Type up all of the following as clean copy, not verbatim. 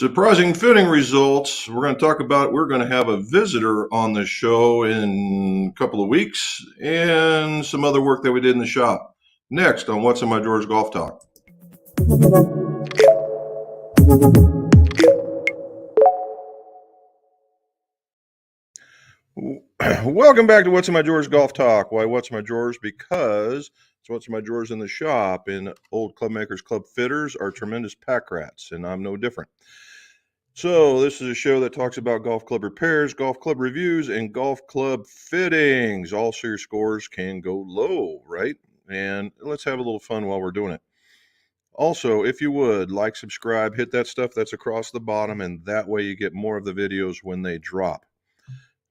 Surprising fitting results. We're going to talk about, we're going to have a visitor on the show in a couple of weeks and some other work that we did in the shop. Next on What's in My Drawers Golf Talk. Welcome back to What's in My Drawers Golf Talk. Why What's in My Drawers? Because it's what's in my drawers in the shop. And old Clubmakers Club fitters are tremendous pack rats, and I'm no different. So this is a show that talks about golf club repairs, golf club reviews, and golf club fittings. Also, your scores can go low, right? And let's have a little fun while we're doing it. Also, if you would, like, subscribe, hit that stuff that's across the bottom, and that way you get more of the videos when they drop.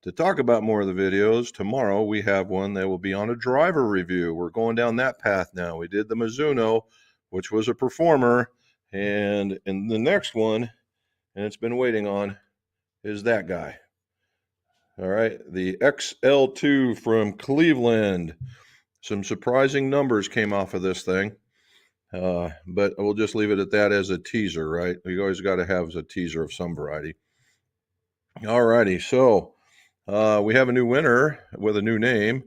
To talk about more of the videos, tomorrow we have one that will be on a driver review. We're going down that path now. We did the Mizuno, which was a performer, and in the next one, and it's been waiting on, is that guy. All right, the XL2 from Cleveland. Some surprising numbers came off of this thing, but we'll just leave it at that as a teaser, right? You always got to have a teaser of some variety. All righty, so we have a new winner with a new name.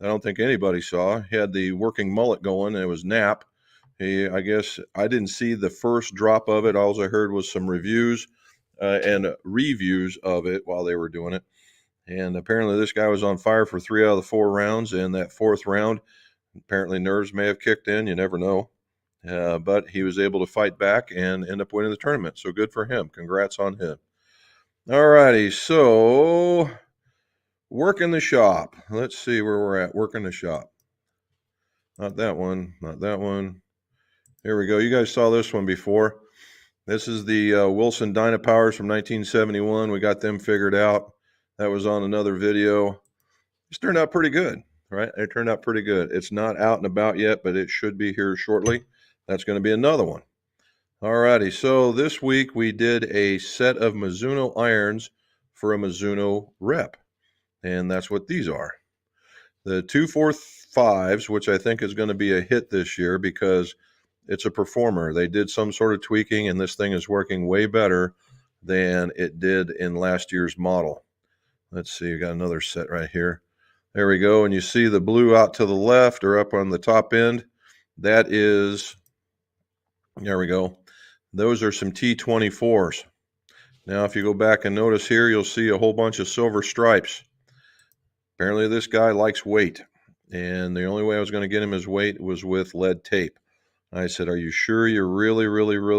I don't think anybody saw. He had the working mullet going, and it was Nap. I guess I didn't see the first drop of it. All I heard was some reviews and reviews of it while they were doing it. And apparently this guy was on fire for 3 out of the 4 rounds. And that 4th round, apparently nerves may have kicked in. You never know. But he was able to fight back and end up winning the tournament. So good for him. Congrats on him. All righty. So work in the shop. Let's see where we're at. Work in the shop. Not that one. Not that one. Here we go. You guys saw this one before. This is the Wilson Dynapowers from 1971. We got them figured out. That was on another video. It's turned out pretty good, right? It turned out pretty good. It's not out and about yet, but it should be here shortly. That's going to be another one. All righty. So this week we did a set of Mizuno irons for a Mizuno rep. And that's what these are. The 245s, which I think is going to be a hit this year because it's a performer. They did some sort of tweaking, and this thing is working way better than it did in last year's model. Let's see, you got another set right here. There we go, and you see the blue out to the left or up on the top end. That is, there we go. Those are some T24s. Now, if you go back and notice here, you'll see a whole bunch of silver stripes. Apparently, this guy likes weight, and the only way I was going to get him his weight was with lead tape. I said, are you sure you really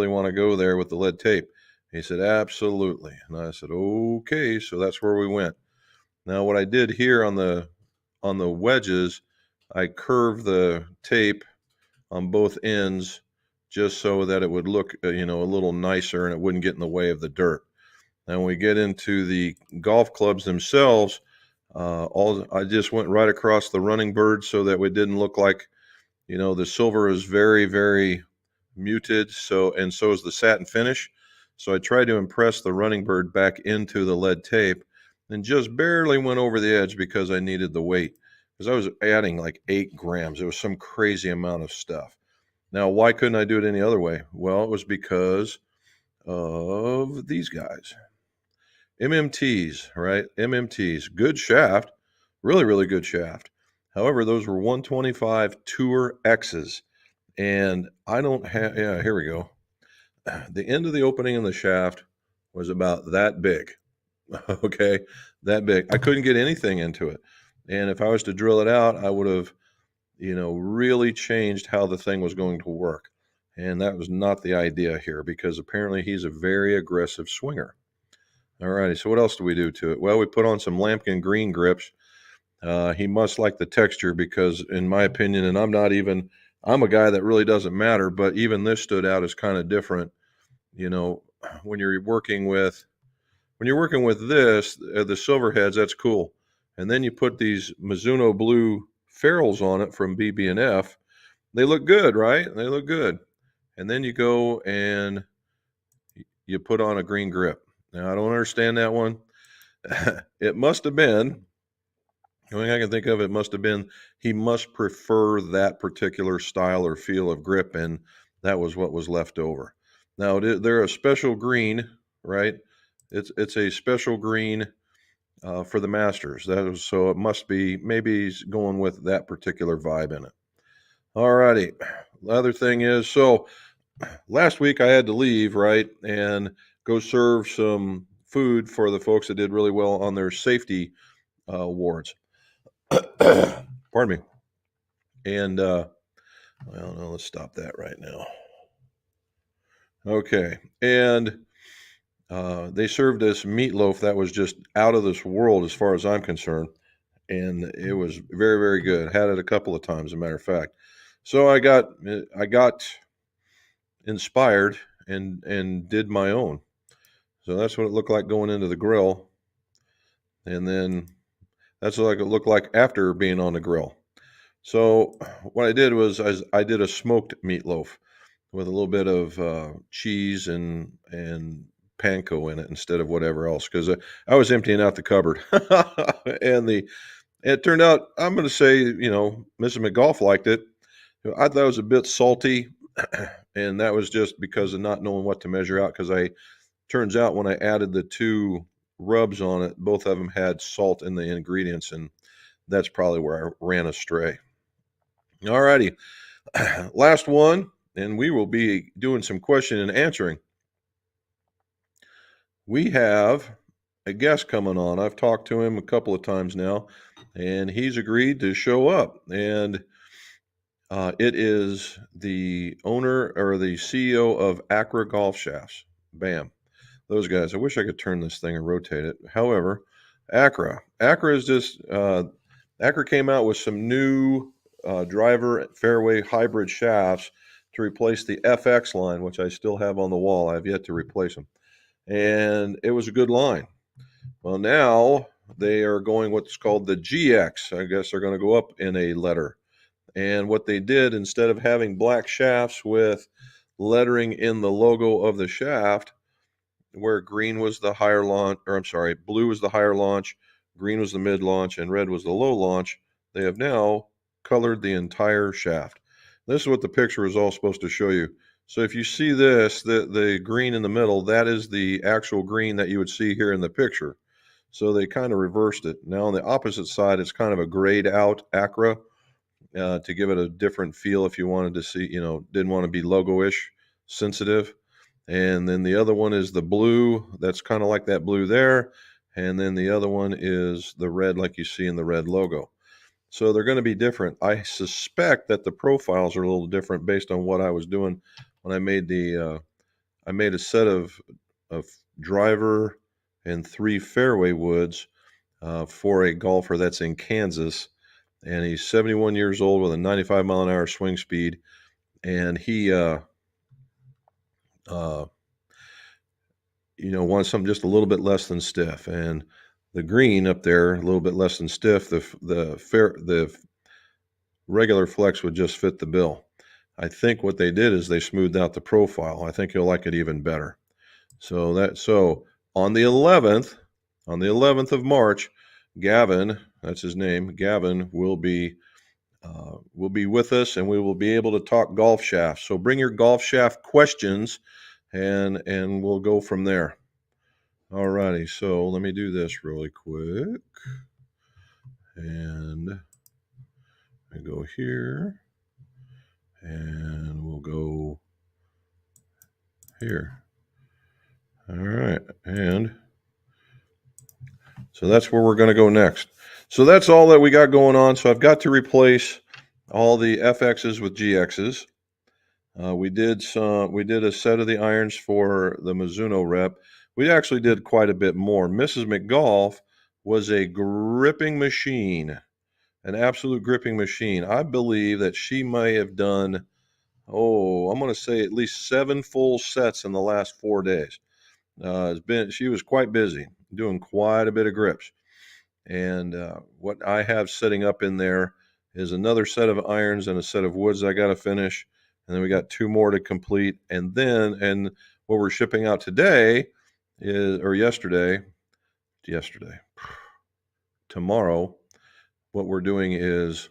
want to go there with the lead tape? He said, absolutely. And I said, okay, so that's where we went. Now, what I did here on the wedges, I curved the tape on both ends just so that it would look, a little nicer and it wouldn't get in the way of the dirt. Now, when we get into the golf clubs themselves, I just went right across the running bird so that it didn't look like, the silver is very, very muted. So is the satin finish. So I tried to impress the running bird back into the lead tape and just barely went over the edge because I needed the weight, because I was adding like 8 grams. It was some crazy amount of stuff. Now, why couldn't I do it any other way? Well, it was because of these guys. MMTs, right? MMTs, good shaft, really good shaft. However, those were 125 Tour X's, and I don't have, here we go. The end of the opening in the shaft was about that big, okay, that big. I couldn't get anything into it, and if I was to drill it out, I would have, really changed how the thing was going to work, and that was not the idea here because apparently he's a very aggressive swinger. All righty, so what else do we do to it? Well, we put on some lambkin green grips. He must like the texture because, in my opinion, and I'm a guy that really doesn't matter, but even this stood out as kind of different. When you're working with this, the silver heads, that's cool. And then you put these Mizuno blue ferrules on it from BB&F. They look good, right? They look good. And then you go and you put on a green grip. Now, I don't understand that one. It must have been, the only thing I can think of, it must have been he must prefer that particular style or feel of grip, and that was what was left over. Now, they're a special green, right? It's a special green for the Masters. So it must be, maybe he's going with that particular vibe in it. All righty. The other thing is, so last week I had to leave, right, and go serve some food for the folks that did really well on their safety awards. Pardon me. And well, no, let's stop that right now. Okay, and they served us meatloaf that was just out of this world as far as I'm concerned, and it was very, very good. Had it a couple of times, as a matter of fact. So I got inspired and did my own. So that's what it looked like going into the grill, and then that's what it looked like after being on the grill. So what I did was I did a smoked meatloaf with a little bit of cheese and panko in it instead of whatever else, because I was emptying out the cupboard, and it turned out, I'm going to say, Mrs. McGolf liked it. I thought it was a bit salty, and that was just because of not knowing what to measure out. Because turns out when I added the two rubs on it, both of them had salt in the ingredients, and that's probably where I ran astray. All righty, last one, and we will be doing some question and answering. We have a guest coming on. I've talked to him a couple of times now, and he's agreed to show up. And it is the owner or the CEO of Acra Golf Shafts. Bam. Those guys. I wish I could turn this thing and rotate it. However, Acra is just, Acra came out with some new driver fairway hybrid shafts to replace the FX line, which I still have on the wall. I've yet to replace them. And it was a good line. Well, now they are going what's called the GX. I guess they're going to go up in a letter. And what they did, instead of having black shafts with lettering in the logo of the shaft, where green was the higher launch, or I'm sorry, blue was the higher launch, green was the mid launch, and red was the low launch, they have now colored the entire shaft. This is what the picture is all supposed to show you. So if you see this, the green in the middle, that is the actual green that you would see here in the picture. So they kind of reversed it. Now on the opposite side, it's kind of a grayed out Acra to give it a different feel if you wanted to see, didn't want to be logo-ish sensitive. And then the other one is the blue. That's kind of like that blue there. And then the other one is the red like you see in the red logo. So they're going to be different. I suspect that the profiles are a little different based on what I was doing when I made I made a set of driver and 3 fairway woods for a golfer that's in Kansas, and he's 71 years old with a 95 mile an hour swing speed, and he wants something just a little bit less than stiff, and the green up there a little bit less than stiff. The regular flex would just fit the bill. I think what they did is they smoothed out the profile. I think you'll like it even better. So on the 11th of March, Gavin, that's his name, Gavin will be with us, and we will be able to talk golf shafts. So bring your golf shaft questions, and we'll go from there. All righty. So let me do this really quick, and I go here, and we'll go here. All right, and so that's where we're going to go next. So that's all that we got going on. So I've got to replace all the FXs with GXs. We did a set of the irons for the Mizuno rep. We actually did quite a bit more. Mrs. McGolf was a gripping machine, an absolute gripping machine. I believe that she may have done, I'm going to say at least 7 full sets in the last 4 days. She was quite busy doing quite a bit of grips. And what I have setting up in there is another set of irons and a set of woods I got to finish. And then we got 2 more to complete. And what we're shipping out today tomorrow, what we're doing is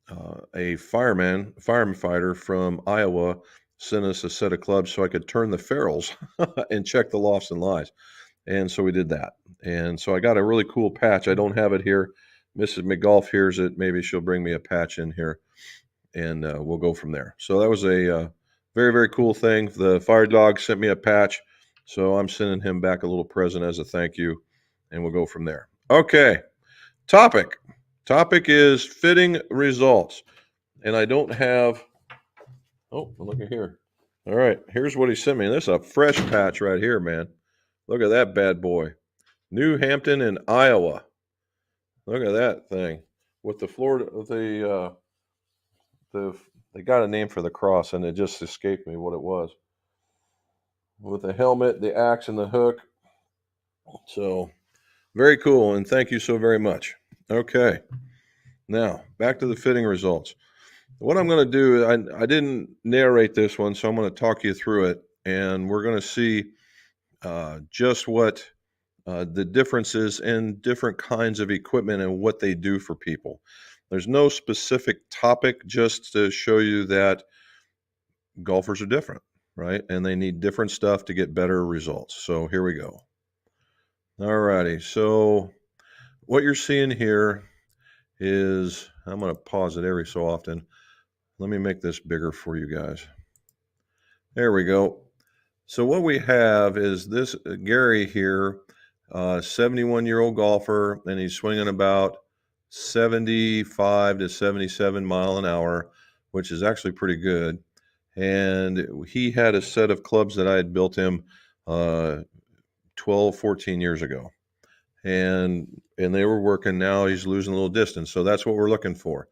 a firefighter from Iowa sent us a set of clubs so I could turn the ferrules and check the lofts and lies. And so we did that. And so I got a really cool patch. I don't have it here. Mrs. McGolf hears it. Maybe she'll bring me a patch in here, and we'll go from there. So that was a very, very cool thing. The fire dog sent me a patch, so I'm sending him back a little present as a thank you, and we'll go from there. Okay, topic. Topic is fitting results. And I don't have, oh, look at here. All right, here's what he sent me. This is a fresh patch right here, man. Look at that bad boy. New Hampton in Iowa. Look at that thing. With the Florida, they got a name for the cross, and it just escaped me what it was. With the helmet, the axe, and the hook. So, very cool, and thank you so very much. Okay, now back to the fitting results. What I'm going to do, I didn't narrate this one, so I'm going to talk you through it, and we're going to see just what the differences in different kinds of equipment and what they do for people. There's no specific topic, just to show you that golfers are different, right? And they need different stuff to get better results. So here we go. All righty. So what you're seeing here is, I'm going to pause it every so often. Let me make this bigger for you guys. There we go. So what we have is this Gary here, 71-year-old golfer, and he's swinging about 75 to 77 mile an hour, which is actually pretty good. And he had a set of clubs that I had built him 12, 14 years ago. And they were working. Now he's losing a little distance. So that's what we're looking for.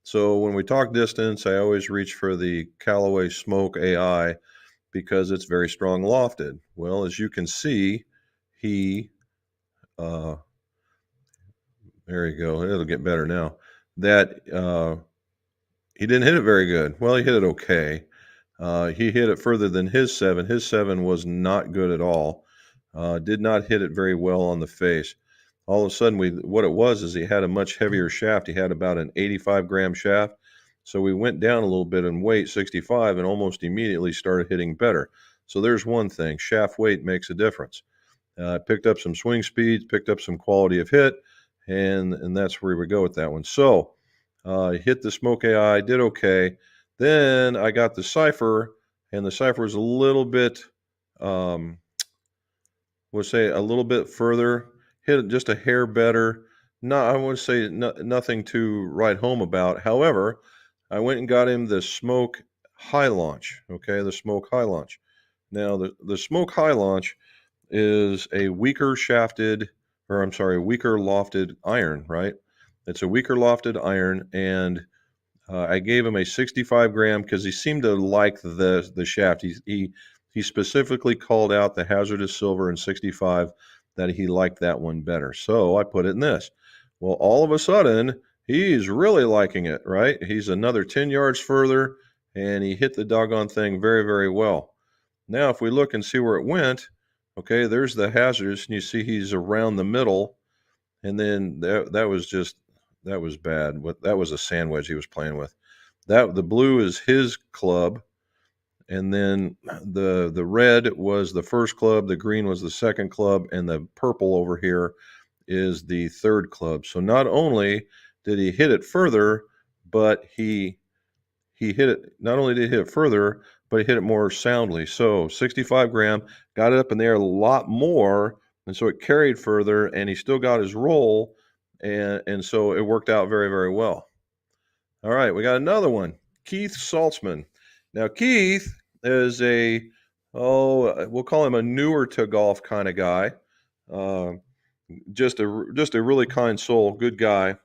So when we talk distance, I always reach for the Callaway Smoke AI because it's very strong lofted. Well, as you can see, he, there you go. It'll get better now. That he didn't hit it very good. Well, he hit it okay. He hit it further than his 7. His 7 was not good at all. Did not hit it very well on the face. All of a sudden, what it was is he had a much heavier shaft. He had about an 85-gram shaft. So we went down a little bit in weight, 65, and almost immediately started hitting better. So there's one thing. Shaft weight makes a difference. Picked up some swing speeds, picked up some quality of hit, and that's where we go with that one. So hit the Smoke AI, did okay. Then I got the Cypher, and the Cypher was a little bit, we'll say a little bit further, hit it just a hair better. I would say nothing to write home about. However, I went and got him the Smoke High Launch, okay, the Smoke High Launch. Now, the Smoke High Launch is a weaker lofted iron, right? It's a weaker lofted iron, and I gave him a 65-gram because he seemed to like the shaft. He specifically called out the Hazardous Silver in 65 that he liked that one better. So I put it in this. Well, all of a sudden, he's really liking it, right? He's another 10 yards further, and he hit the doggone thing very, very well. Now, if we look and see where it went, okay, there's the Hazardous, and you see he's around the middle, and then that was bad. That was a sand wedge he was playing with. The blue is his club, and then the red was the first club, the green was the second club, and the purple over here is the third club. So not only did he hit it further, but he hit it. Not only did he hit it further, but he hit it more soundly. So 65 gram, got it up in the air a lot more, and so it carried further, and he still got his roll, and so it worked out very, very well. All right, we got another one, Keith Saltzman. Now Keith is we'll call him a newer to golf kind of guy. Just a really kind soul, good guy,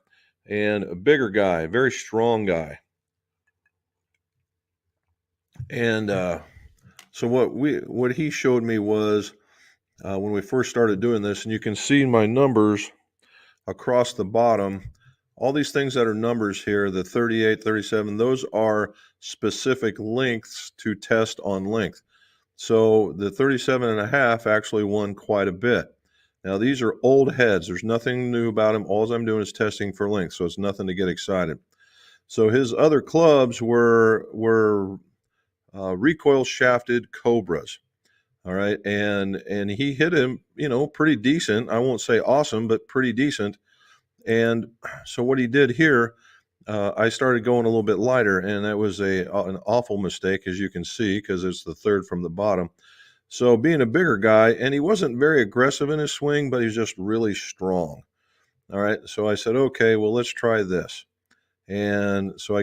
and a bigger guy, very strong guy. And so what he showed me was when we first started doing this, and you can see my numbers across the bottom, all these things that are numbers here, the 38, 37, those are specific lengths to test on length. So the 37.5 actually won quite a bit. Now these are old heads. There's nothing new about them. All I'm doing is testing for length, so it's nothing to get excited. So his other clubs were recoil shafted Cobras. All right, and he hit him, pretty decent. I won't say awesome, but pretty decent. And so what he did here, I started going a little bit lighter, and that was an awful mistake, as you can see, because it's the third from the bottom. So being a bigger guy, and he wasn't very aggressive in his swing, but he's just really strong. All right, so I said, okay, well, let's try this. And so I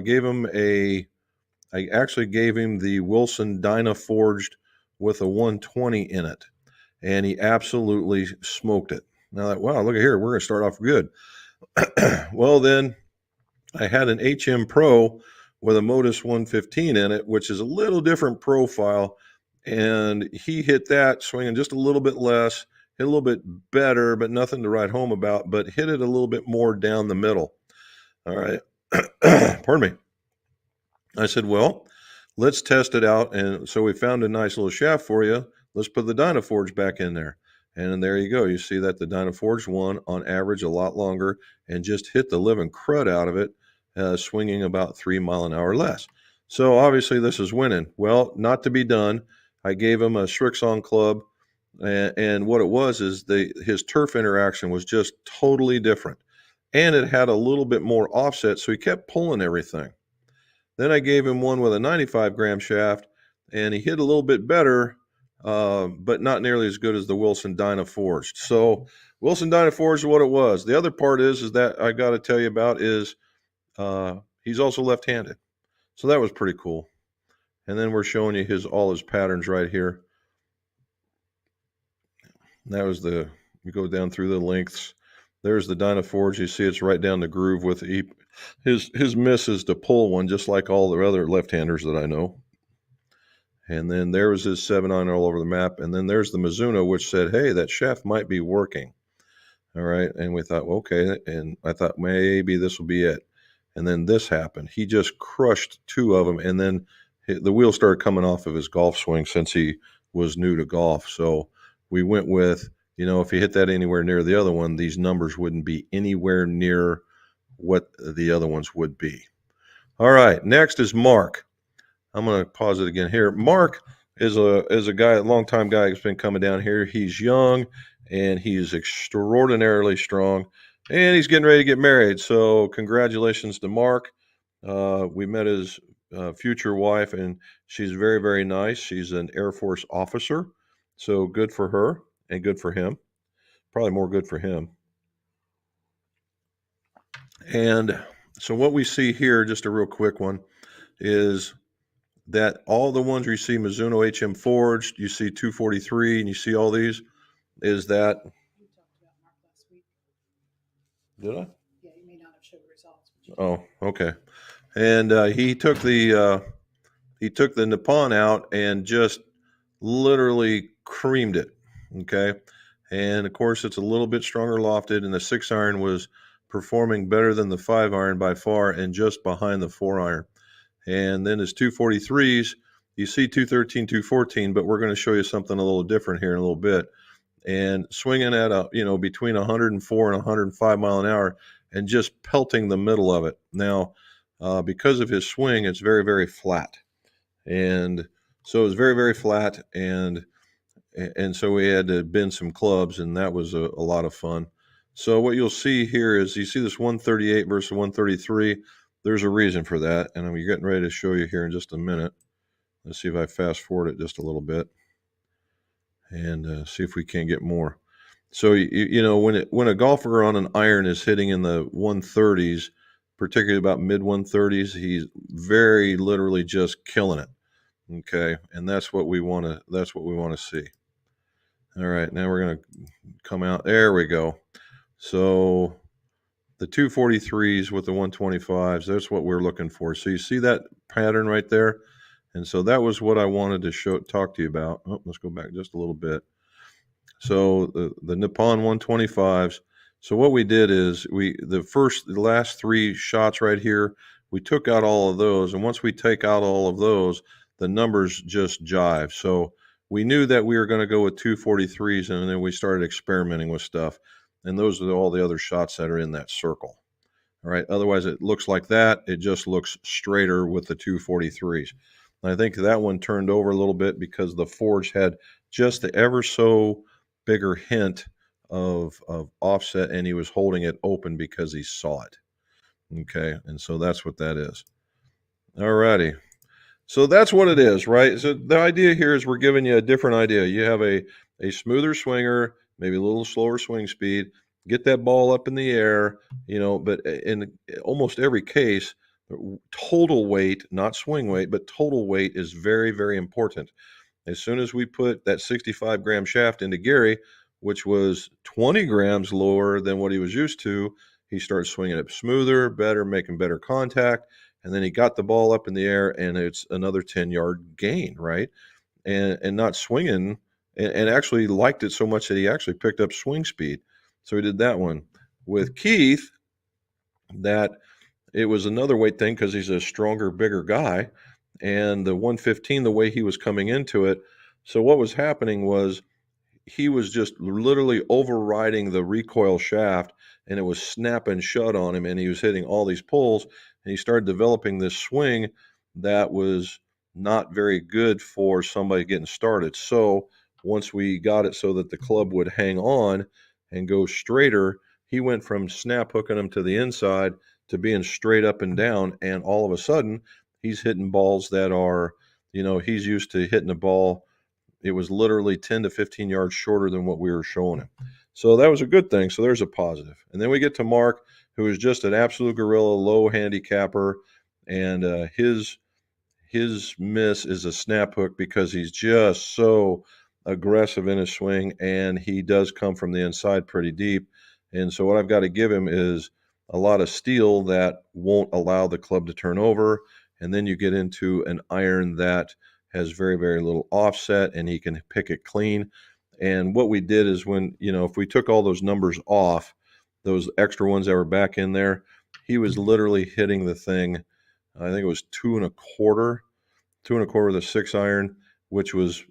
actually gave him the Wilson Dyna Forged with a 120 in it, and he absolutely smoked it. Now, wow, look at here, we're going to start off good. Well, then I had an HM Pro with a Modus 115 in it, which is a little different profile, and he hit that swinging just a little bit less, hit a little bit better, but nothing to write home about, but hit it a little bit more down the middle. All right. Pardon me. I said, well, let's test it out. And so we found a nice little shaft for you. Let's put the Dynaforge back in there. And there you go. You see that the Dynaforge won on average a lot longer and just hit the living crud out of it, swinging about 3 mile an hour less. So obviously this is winning. Well, not to be done. I gave him a Srixon club, and what it was is his turf interaction was just totally different. And it had a little bit more offset, so he kept pulling everything. Then I gave him one with a 95-gram shaft, and he hit a little bit better, but not nearly as good as the Wilson Dyna Forged. So Wilson Dyna Forged is what it was. The other part is that I got to tell you about is he's also left-handed. So that was pretty cool. And then we're showing you all his patterns right here. That was we go down through the lengths. There's the Dynaforge. You see it's right down the groove with his miss is to pull one, just like all the other left-handers that I know. And then there was his 7-iron all over the map. And then there's the Mizuno, which said, hey, that shaft might be working. All right. And we thought, well, okay. And I thought maybe this will be it. And then this happened. He just crushed 2 of them. And then the wheel started coming off of his golf swing since he was new to golf. So we went with, if he hit that anywhere near the other one, these numbers wouldn't be anywhere near what the other ones would be. All right. Next is Mark. I'm going to pause it again here. Mark is a guy, a longtime guy who's been coming down here. He's young and he's extraordinarily strong, and he's getting ready to get married. So congratulations to Mark. We met his future wife, and she's very, very nice. She's an Air Force officer. So good for her and good for him. Probably more good for him. And so what we see here, just a real quick one, is that all the ones you see Mizuno HM Forged, you see 243, and you see all these, is that. You talked about Mark last week. Did I? Yeah, you may not have showed results. Oh, okay. And he took the Nippon out and just literally creamed it. Okay. And of course, it's a little bit stronger lofted, and the 6-iron was performing better than the 5-iron by far and just behind the 4-iron. And then his 243s, you see 213, 214, but we're going to show you something a little different here in a little bit. And swinging at between 104 and 105 mile an hour and just pelting the middle of it. Now, because of his swing, it's very, very flat. And so it's very, very flat. And so we had to bend some clubs, and that was a lot of fun. So what you'll see here is you see this 138 versus 133. There's a reason for that, and I'm getting ready to show you here in just a minute. Let's see if I fast forward it just a little bit and see if we can get more. So, when a golfer on an iron is hitting in the 130s, particularly about mid 130s, he's very literally just killing it. Okay, and that's what we want to see. All right, now we're going to come out. There we go. So the 243s with the 125s, that's what we're looking for. So you see that pattern right there? And so that was what I wanted to talk to you about. Oh, let's go back just a little bit. So the Nippon 125s. So what we did is the last 3 shots right here, we took out all of those. And once we take out all of those, the numbers just jive. So we knew that we were going to go with 243s, and then we started experimenting with stuff. And those are all the other shots that are in that circle. All right. Otherwise, it looks like that. It just looks straighter with the 243s. I think that one turned over a little bit because the forge had just the ever so bigger hint of offset, and he was holding it open because he saw it. Okay, and so that's what that is. All righty. So that's what it is, right? So the idea here is we're giving you a different idea. You have a smoother swinger, maybe a little slower swing speed, get that ball up in the air, but in almost every case, total weight, not swing weight, but total weight is very, very important. As soon as we put that 65-gram shaft into Gary, which was 20 grams lower than what he was used to, he started swinging it smoother, better, making better contact. And then he got the ball up in the air, and it's another 10-yard gain, right? And not swinging, and actually liked it so much that he actually picked up swing speed. So he did that one. With Keith, that it was another weight thing because he's a stronger, bigger guy. And the 115, the way he was coming into it. So what was happening was he was just literally overriding the recoil shaft, and it was snapping shut on him, and he was hitting all these pulls, and he started developing this swing that was not very good for somebody getting started. So once we got it so that the club would hang on and go straighter, he went from snap hooking him to the inside to being straight up and down, and all of a sudden he's hitting balls that are, he's used to hitting a ball. It was literally 10 to 15 yards shorter than what we were showing him. So that was a good thing. So there's a positive. And then we get to Mark, who is just an absolute gorilla, low handicapper, and his miss is a snap hook because he's just so aggressive in his swing, and he does come from the inside pretty deep. And so what I've got to give him is a lot of steel that won't allow the club to turn over. And then you get into an iron that has very, very little offset, and he can pick it clean. And what we did is when, if we took all those numbers off, those extra ones that were back in there, he was literally hitting the thing. I think it was 2.25 with a 6-iron, which was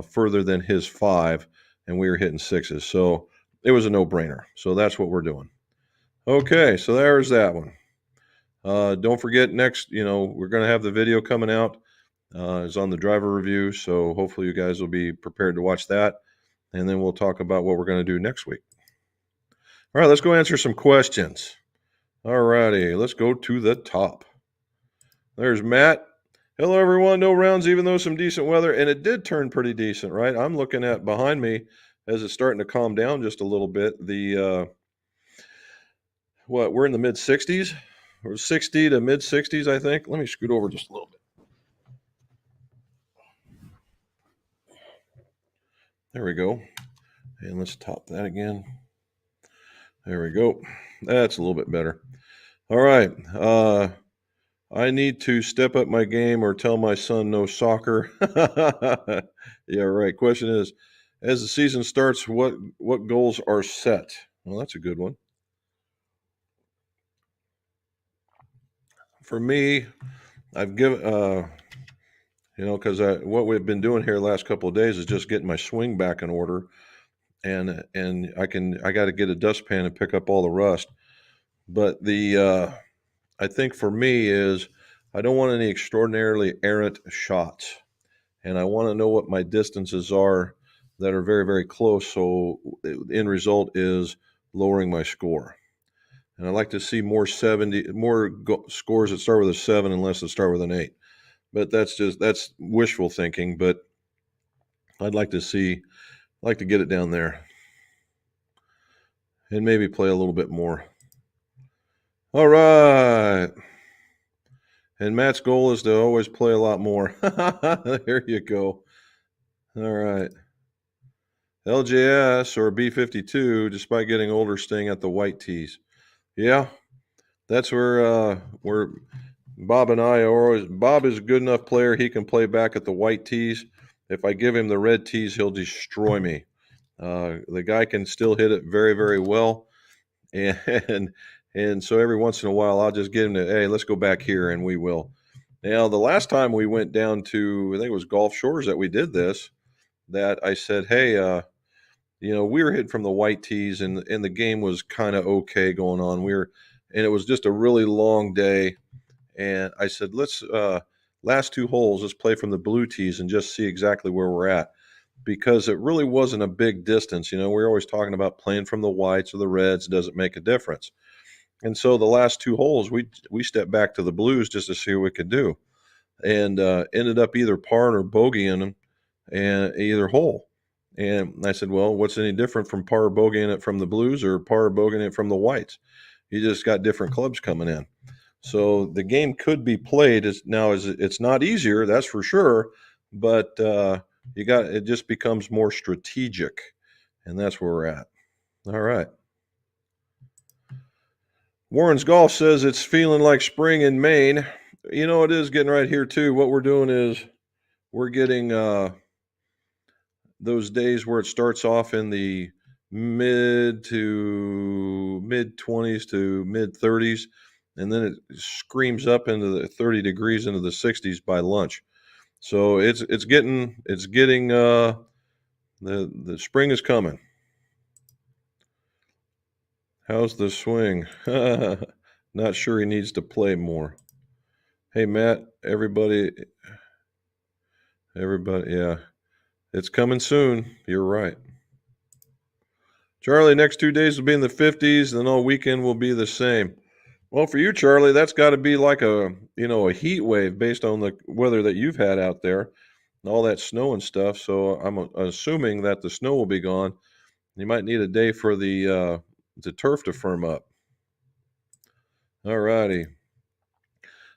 further than his 5, and we were hitting 6s. So it was a no-brainer. So that's what we're doing. Okay, so there's that one. Don't forget next, we're going to have the video coming out. It's on the driver review, so hopefully you guys will be prepared to watch that, and then we'll talk about what we're going to do next week. All right, let's go answer some questions. All righty, let's go to the top. There's Matt. Hello, everyone. No rounds, even though some decent weather, and it did turn pretty decent, right? I'm looking at behind me as it's starting to calm down just a little bit. We're in the mid 60s, or 60 to mid 60s, I think. Let me scoot over just a little bit. There we go. And let's top that again. There we go. That's a little bit better. All right. I need to step up my game or tell my son no soccer. Yeah, right. Question is, as the season starts, what goals are set? Well, that's a good one. For me, I've given, because what we've been doing here the last couple of days is just getting my swing back in order, and I got to get a dustpan and pick up all the rust. But I think for me is I don't want any extraordinarily errant shots, and I want to know what my distances are that are very, very close. So the end result is lowering my score. And I'd like to see more scores that start with a 7 and less that start with an 8. But that's wishful thinking. But I'd like to get it down there and maybe play a little bit more. All right. And Matt's goal is to always play a lot more. There you go. All right. LJS or B52, despite getting older, staying at the white tees. Yeah, that's where Bob and I are always. Bob is a good enough player. He can play back at the white tees. If I give him the red tees, he'll destroy me. The guy can still hit it very, very well. And so every once in a while, I'll just get him to, hey, let's go back here, and we will. Now, the last time we went down to, I think it was Gulf Shores that we did this, that I said, hey, we were hitting from the white tees, and the game was kind of okay going on. And it was just a really long day. And I said, let's last 2 holes, let's play from the blue tees and just see exactly where we're at, because it really wasn't a big distance. We're always talking about playing from the whites or the reds. Does it make a difference? And so the last 2 holes, we stepped back to the blues just to see what we could do, and ended up either par or bogeying them, and either hole. And I said, well, what's any different from par or bogeying it from the blues or par or bogeying it from the whites? You just got different clubs coming in. So the game could be played it's not easier, that's for sure, but it just becomes more strategic, and that's where we're at. All right. Warren's Golf says it's feeling like spring in Maine. It is getting right here too. What we're doing is we're getting those days where it starts off in the mid 20s to mid 30s, and then it screams up into the 30 degrees into the 60s by lunch. So it's getting the spring is coming. How's the swing? Not sure he needs to play more. Hey Matt, everybody, yeah, it's coming soon. You're right. Charlie, next 2 days will be in the 50s, and then all weekend will be the same. Well, for you, Charlie, that's got to be like a heat wave based on the weather that you've had out there and all that snow and stuff. So I'm assuming that the snow will be gone. You might need a day for the turf to firm up. All righty.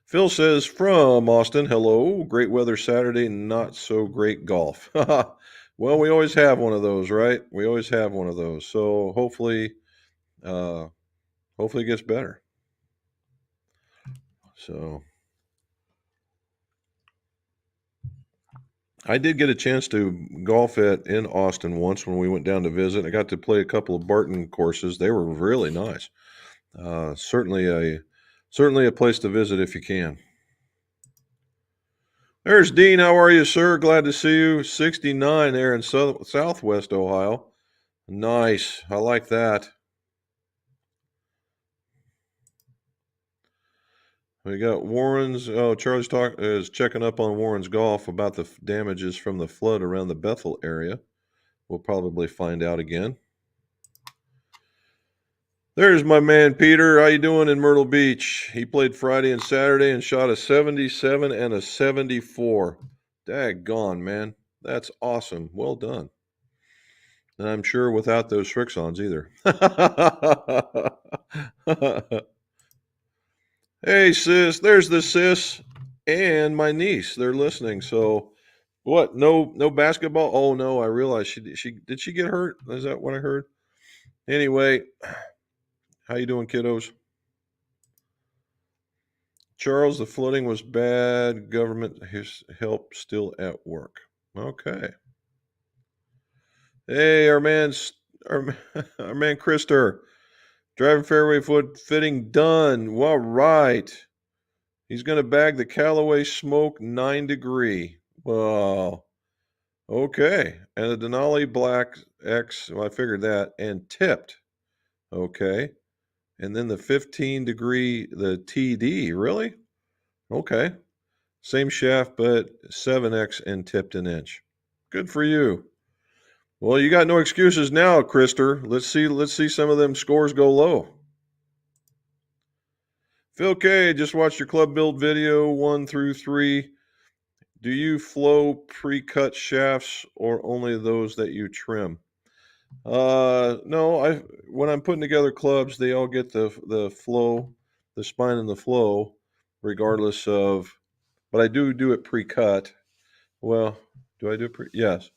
Phil says from Austin, hello, great weather Saturday, not so great golf. Well, we always have one of those, right? We always have one of those. So hopefully it gets better. So I did get a chance to golf in Austin once when we went down to visit. I got to play a couple of Barton courses. They were really nice. Certainly a place to visit if you can. There's Dean. How are you, sir? Glad to see you. 69 there in Southwest Ohio. Nice. I like that. We got Warren's. Oh, Charlie's is checking up on Warren's Golf about the damages from the flood around the Bethel area. We'll probably find out again. There's my man Peter. How you doing in Myrtle Beach? He played Friday and Saturday and shot a 77 and a 74. Daggone, man. That's awesome. Well done. And I'm sure without those Srixons either. Hey, sis. There's the sis and my niece. They're listening. So what? No basketball? Oh, no. I realized did she get hurt? Is that what I heard? Anyway, how you doing, kiddos? Charles, the flooding was bad. Government help still at work. Okay. Hey, our man Krister. Driving fairway foot fitting done. All right. He's going to bag the Callaway Smoke 9 degree. Wow. Okay. And the Denali Black X. Well, I figured that. And tipped. Okay. And then the 15 degree, the TD. Really? Okay. Same shaft, but 7X and tipped an inch. Good for you. Well, you got no excuses now, Krister. Let's see some of them scores go low. Phil K, just watched your club build video 1 through 3. Do you flow pre-cut shafts or only those that you trim? No, when I'm putting together clubs, they all get the flow, the spine and the flow, regardless of. But I do it pre-cut. Well, do I do it Yes.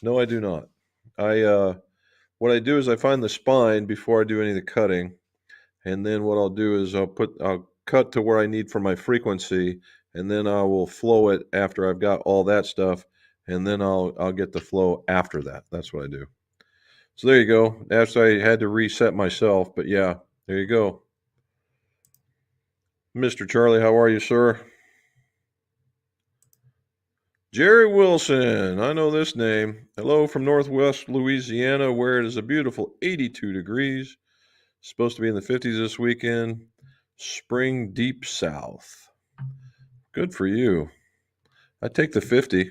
No, I do not. What I do is I find the spine before I do any of the cutting, and then what I'll do is I'll cut to where I need for my frequency, and then I will flow it after I've got all that stuff, and then I'll get the flow after that. That's what I do. So there you go. That's I had to reset myself, but yeah, there you go. Mr. Charlie, how are you, sir? Jerry Wilson, I know this name. Hello from Northwest Louisiana, where it is a beautiful 82 degrees. Supposed to be in the 50s this weekend. Spring deep south. Good for you. I take the 50.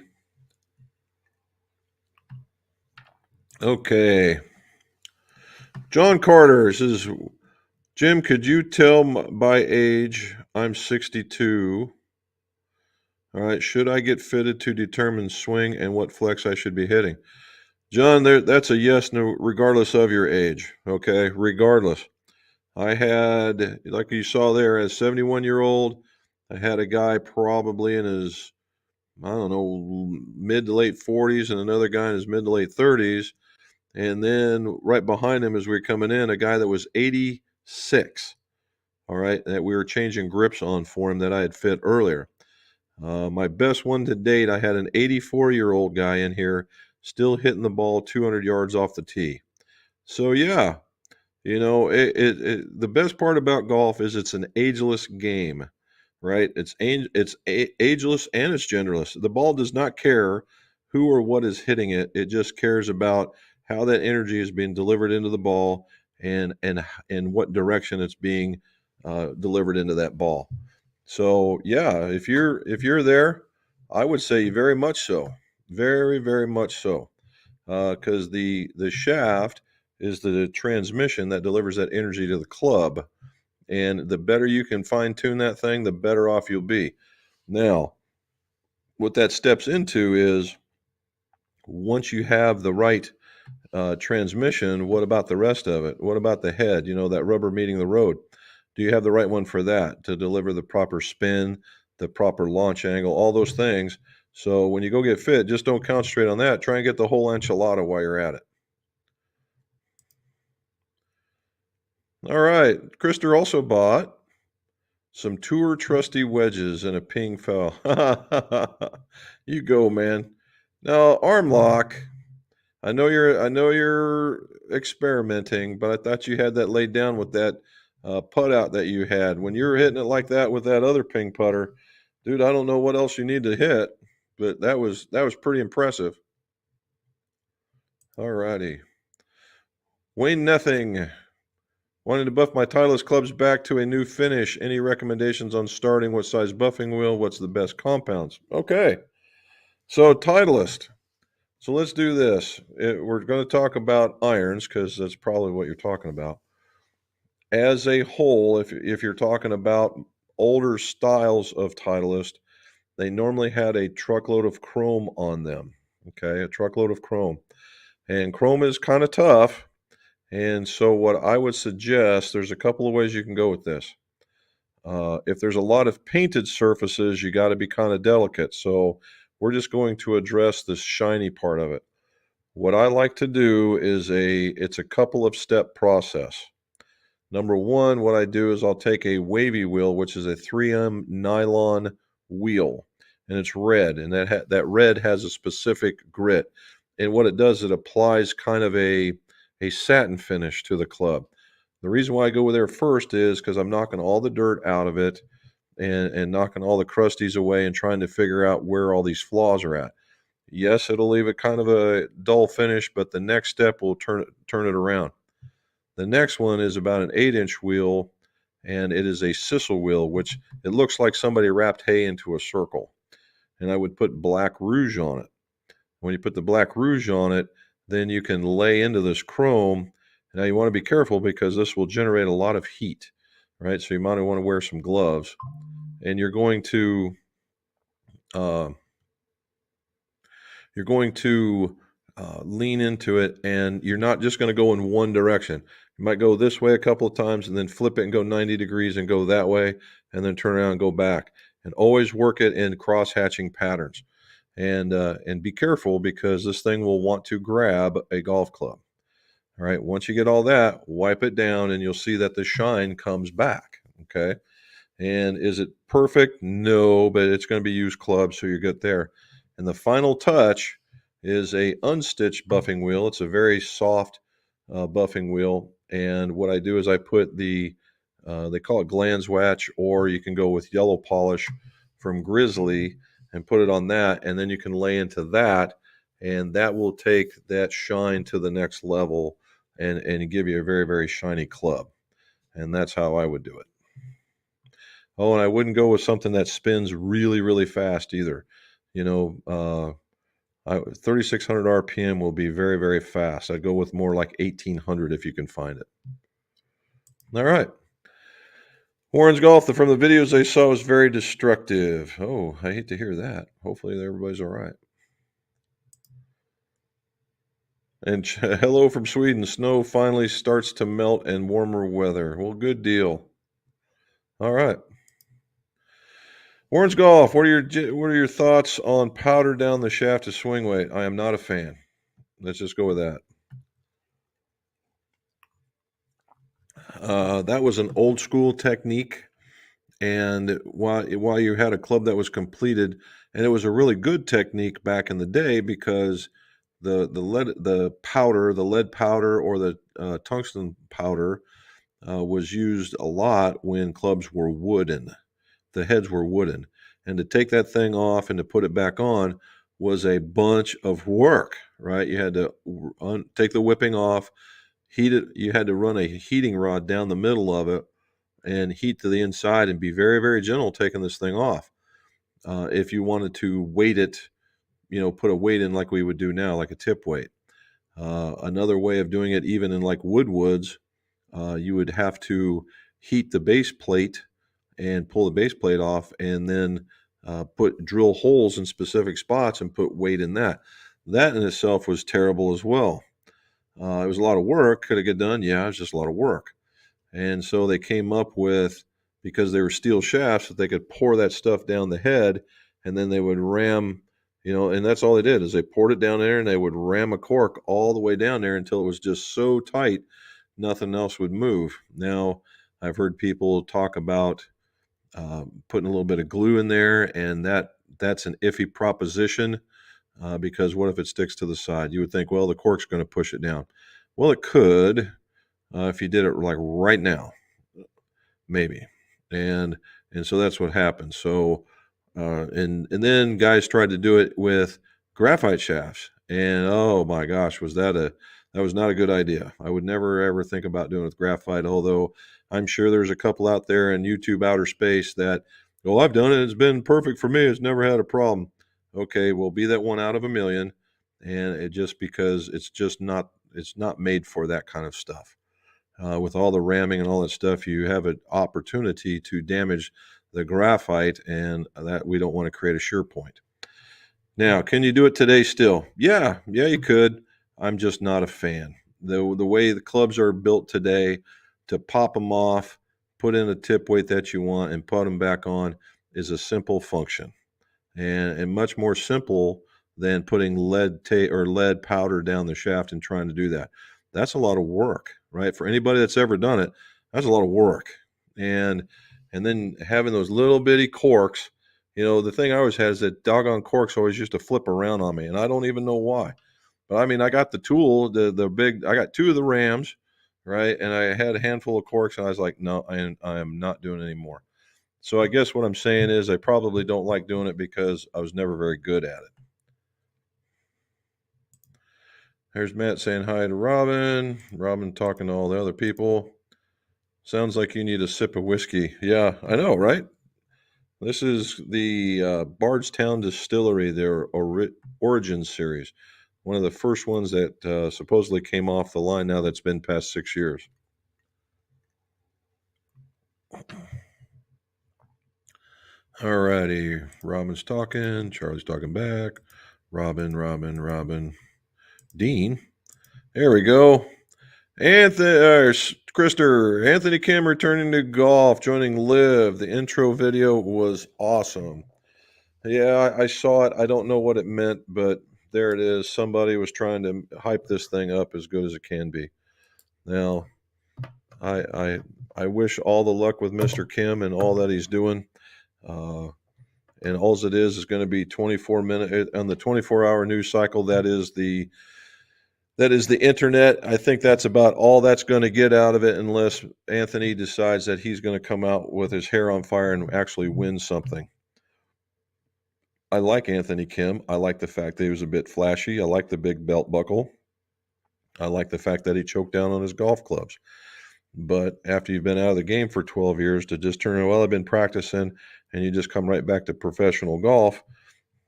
Okay. John Carter says, Jim, could you tell by age I'm 62? All right. Should I get fitted to determine swing and what flex I should be hitting? John, that's a yes, no, regardless of your age. Okay. Regardless. I had, like you saw there, as 71-year-old, I had a guy probably in his, I don't know, mid to late 40s and another guy in his mid to late 30s. And then right behind him as we were coming in, a guy that was 86. All right. That we were changing grips on for him that I had fit earlier. My best one to date, I had an 84-year-old guy in here still hitting the ball 200 yards off the tee. So, yeah, the best part about golf is it's an ageless game, right? It's ageless and it's genderless. The ball does not care who or what is hitting it. It just cares about how that energy is being delivered into the ball and what direction it's being delivered into that ball. So yeah, if you're there, I would say very much so, very very much so, because the shaft is the transmission that delivers that energy to the club, and the better you can fine tune that thing, the better off you'll be. Now, what that steps into is once you have the right transmission, what about the rest of it? What about the head? That rubber meeting the road. Do you have the right one for that to deliver the proper spin, the proper launch angle, all those things? So when you go get fit, just don't concentrate on that. Try and get the whole enchilada while you're at it. All right. Krister also bought some Tour Trusty wedges and a ping foul. You go, man. Now, arm lock. I know you're experimenting, but I thought you had that laid down with that putt out that you had. When you were hitting it like that with that other ping putter, dude, I don't know what else you need to hit, but that was pretty impressive. All righty. Wayne Nothing. Wanted to buff my Titleist clubs back to a new finish. Any recommendations on starting? What size buffing wheel? What's the best compounds? Okay. So Titleist. So let's do this. We're going to talk about irons because that's probably what you're talking about. As a whole, if you're talking about older styles of Titleist, they normally had a truckload of chrome on them. Okay, a truckload of chrome. And chrome is kind of tough. And so what I would suggest, there's a couple of ways you can go with this. If there's a lot of painted surfaces, you got to be kind of delicate. So we're just going to address this shiny part of it. What I like to do is it's a couple of step process. Number one, what I do is I'll take a wavy wheel, which is a 3M nylon wheel, and it's red, and that red has a specific grit. And what it does, it applies kind of a satin finish to the club. The reason why I go there first is because I'm knocking all the dirt out of it and knocking all the crusties away and trying to figure out where all these flaws are at. Yes, it'll leave it kind of a dull finish, but the next step will turn it around. The next one is about an 8-inch wheel, and it is a sisal wheel, which it looks like somebody wrapped hay into a circle. And I would put black rouge on it. When you put the black rouge on it, then you can lay into this chrome. Now you want to be careful because this will generate a lot of heat, right? So you might want to wear some gloves, and you're going to lean into it, and you're not just going to go in one direction. You might go this way a couple of times and then flip it and go 90 degrees and go that way and then turn around and go back. And always work it in cross-hatching patterns. And be careful because this thing will want to grab a golf club. All right, once you get all that, wipe it down and you'll see that the shine comes back. Okay. And is it perfect? No, but it's going to be used club, so you're good there. And the final touch is a unstitched buffing wheel. It's a very soft buffing wheel. And what I do is I put they call it Glanswatch, or you can go with yellow polish from Grizzly and put it on that. And then you can lay into that, and that will take that shine to the next level and give you a very, very shiny club. And that's how I would do it. Oh, and I wouldn't go with something that spins really, really fast either. 3,600 RPM will be very, very fast. I'd go with more like 1,800 if you can find it. All right. Warren's Golf, from the videos I saw, was very destructive. Oh, I hate to hear that. Hopefully everybody's all right. And hello from Sweden. Snow finally starts to melt and warmer weather. Well, good deal. All right. Warren's Golf, what are your thoughts on powder down the shaft to swing weight? I am not a fan. Let's just go with that. That was an old school technique, and while you had a club that was completed, and it was a really good technique back in the day because the lead powder or the tungsten powder was used a lot when clubs were wooden. The heads were wooden, and to take that thing off and to put it back on was a bunch of work. Right? You had to take the whipping off, heat it. You had to run a heating rod down the middle of it and heat to the inside and be very, very gentle taking this thing off. If you wanted to weight it, put a weight in like we would do now, like a tip weight. Another way of doing it, even in like woodwoods, you would have to heat the base plate and pull the base plate off, and then drill holes in specific spots and put weight in that. That in itself was terrible as well. It was a lot of work. Could it get done? Yeah, it was just a lot of work. And so they came up with, because they were steel shafts, that they could pour that stuff down the head, and then they would ram, and that's all they did is they poured it down there and they would ram a cork all the way down there until it was just so tight, nothing else would move. Now, I've heard people talk about putting a little bit of glue in there, and that's an iffy proposition because what if it sticks to the side? You would think, well, the cork's going to push it down. Well, it could if you did it like right now, maybe. And so that's what happened. So and then guys tried to do it with graphite shafts, and oh my gosh, that was not a good idea. I would never ever think about doing it with graphite, although I'm sure there's a couple out there in YouTube outer space that, well, I've done it, it's been perfect for me, it's never had a problem. Okay, well, be that one out of a million, and it just because it's not made for that kind of stuff. With all the ramming and all that stuff, you have an opportunity to damage the graphite, and that we don't want to create a shear point. Now, can you do it today still? Yeah, you could. I'm just not a fan. The way the clubs are built today, to pop them off, put in a tip weight that you want, and put them back on is a simple function, and much more simple than putting lead powder down the shaft and trying to do that. That's a lot of work, right? For anybody that's ever done it, that's a lot of work. And then having those little bitty corks, the thing I always had is that doggone corks always used to flip around on me, and I don't even know why. But I mean, I got the tool, I got two of the rams, right? And I had a handful of corks, and I was like, no, I am not doing it anymore. So I guess what I'm saying is I probably don't like doing it because I was never very good at it. There's Matt saying hi to Robin. Robin talking to all the other people. Sounds like you need a sip of whiskey. Yeah, I know, right? This is the Bardstown Distillery, their Origin series. One of the first ones that supposedly came off the line now that's been past 6 years. All righty. Robin's talking. Charlie's talking back. Robin. Dean. There we go. Krister, Anthony Kim returning to golf, joining Live. The intro video was awesome. Yeah, I saw it. I don't know what it meant, but there it is. Somebody was trying to hype this thing up as good as it can be. Now, I wish all the luck with Mr. Kim and all that he's doing. And all it is going to be 24 minutes on the 24-hour news cycle. That is the internet. I think that's about all that's going to get out of it, unless Anthony decides that he's going to come out with his hair on fire and actually win something. I like Anthony Kim. I like the fact that he was a bit flashy. I like the big belt buckle. I like the fact that he choked down on his golf clubs. But after you've been out of the game for 12 years to just turn, well, I've been practicing, and you just come right back to professional golf,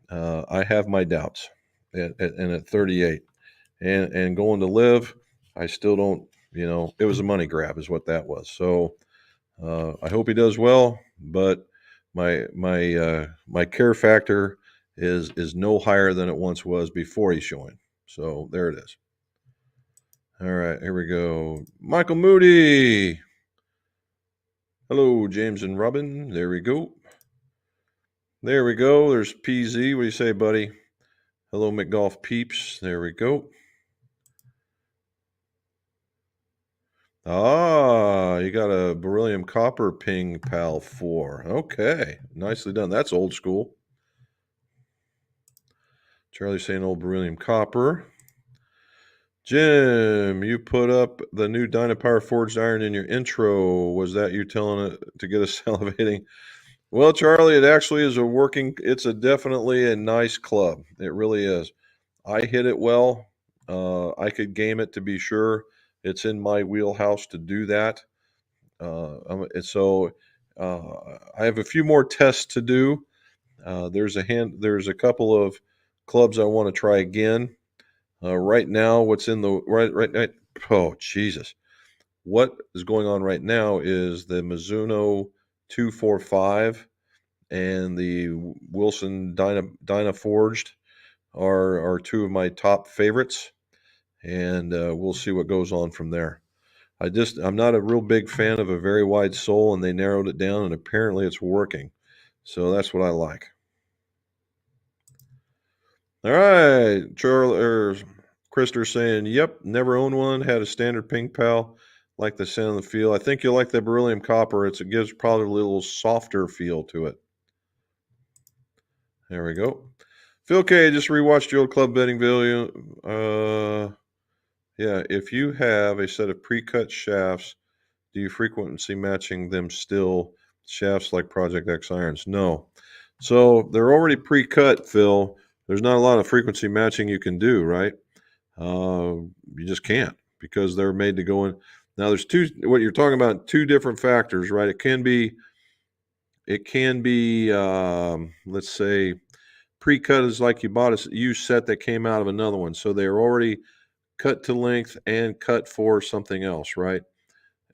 I have my doubts. And at 38, and going to live, I still don't. It was a money grab, is what that was. So I hope he does well, but my care factor is no higher than it once was before he joined. So there it is. All right, here we go. Michael Moody. Hello, James and Robin. There we go. There we go. There's PZ. What do you say, buddy? Hello, McGolf peeps. There we go. Ah, you got a beryllium copper ping pal 4. Okay, nicely done. That's old school. Charlie saying old beryllium copper. Jim, you put up the new Dynapower forged iron in your intro. Was that you telling it to get us salivating? Well, Charlie, it actually is it's definitely a nice club. It really is. I hit it well. I could game it to be sure. It's in my wheelhouse to do that. So I have a few more tests to do. There's a couple of clubs I want to try again. Right now, what's in the right? Oh, Jesus! What is going on right now is the Mizuno 245 and the Wilson Dyna Forged are two of my top favorites, and we'll see what goes on from there. I'm not a real big fan of a very wide sole, and they narrowed it down, and apparently it's working. So that's what I like. All right, Charlie Krister saying, "Yep, never owned one. Had a standard Ping Pal. Like the sound of the feel. I think you'll like the beryllium copper. It gives probably a little softer feel to it." There we go. Phil K just rewatched your old club betting video. Yeah, if you have a set of pre-cut shafts, do you frequency matching them still? Shafts like Project X irons? No. So they're already pre-cut, Phil. There's not a lot of frequency matching you can do, right? You just can't, because they're made to go in. Now there's what you're talking about, two different factors, right? It can be, let's say, pre-cut is like you bought a used set that came out of another one. So they're already cut to length and cut for something else, right?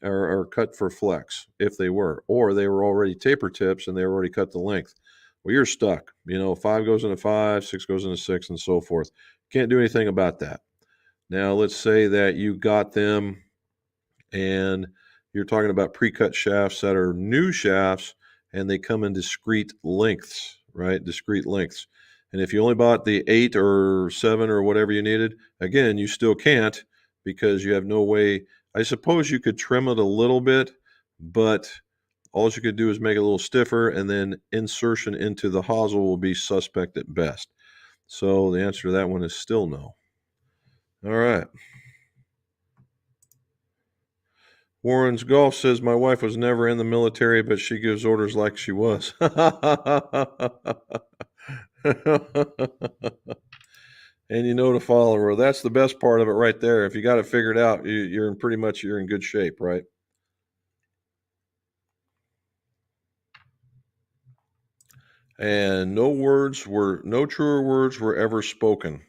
Or cut for flex if they were, or they were already taper tips and they were already cut to length. Well, you're stuck. 5 goes into 5, 6 goes into 6, and so forth. Can't do anything about that. Now, let's say that you got them and you're talking about pre-cut shafts that are new shafts and they come in discrete lengths, right? Discrete lengths. And if you only bought the 8 or 7 or whatever you needed, again, you still can't, because you have no way. I suppose you could trim it a little bit, but all you could do is make it a little stiffer, and then insertion into the hosel will be suspect at best. So the answer to that one is still no. All right. Warren's Golf says, my wife was never in the military, but she gives orders like she was. And to follow her. That's the best part of it right there. If you got it figured out, you're in good shape, right? And no truer words were ever spoken.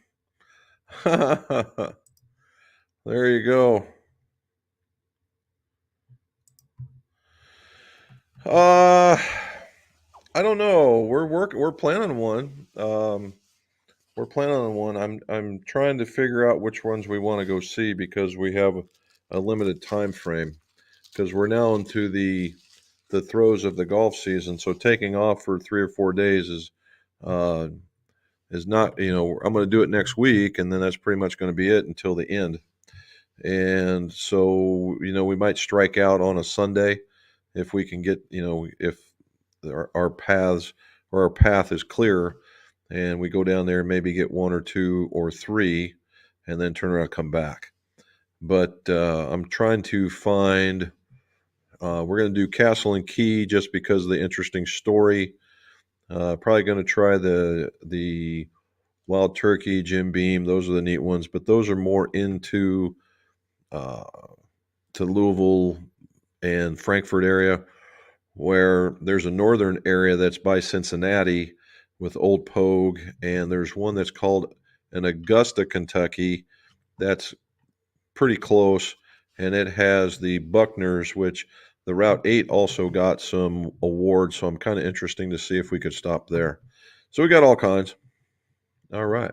There you go. I don't know. We're planning on one. We're planning on one. I'm trying to figure out which ones we want to go see, because we have a limited time frame, because we're now into the throes of the golf season. So taking off for 3 or 4 days is not, I'm going to do it next week, and then that's pretty much going to be it until the end. And so, we might strike out on a Sunday if we can get, if our path is clear, and we go down there and maybe get 1 or 2 or 3, and then turn around and come back. But I'm trying to find. We're going to do Castle and Key just because of the interesting story. Probably going to try the Wild Turkey, Jim Beam. Those are the neat ones, but those are more into to Louisville, and Frankfurt area, where there's a northern area that's by Cincinnati with Old Pogue, and there's one that's called an Augusta, Kentucky, that's pretty close, and it has the Buckners, which the Route 8 also got some awards, so I'm kind of interesting to see if we could stop there. So we got all kinds. All right.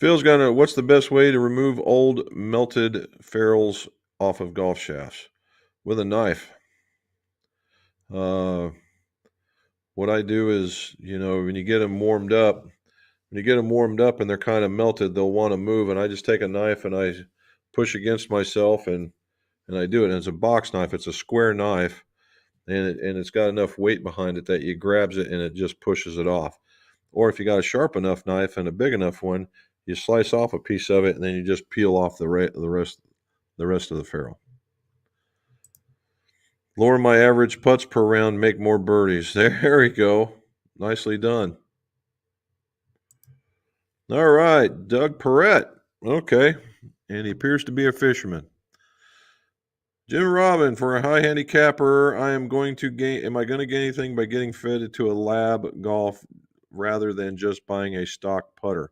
Phil's what's the best way to remove old melted ferrules off of golf shafts? With a knife. What I do is, when you get them warmed up, and they're kind of melted, they'll want to move, and I just take a knife and I push against myself, and I do it. And it's a box knife. It's a square knife, and it's got enough weight behind it that you grabs it and it just pushes it off. Or if you got a sharp enough knife and a big enough one, you slice off a piece of it and then you just peel off the rest of the ferrule. Lower my average putts per round, make more birdies. There we go. Nicely done. All right, Doug Perrett. Okay, and he appears to be a fisherman. Jim Robin, for a high handicapper, am I going to gain anything by getting fitted to a lab golf rather than just buying a stock putter?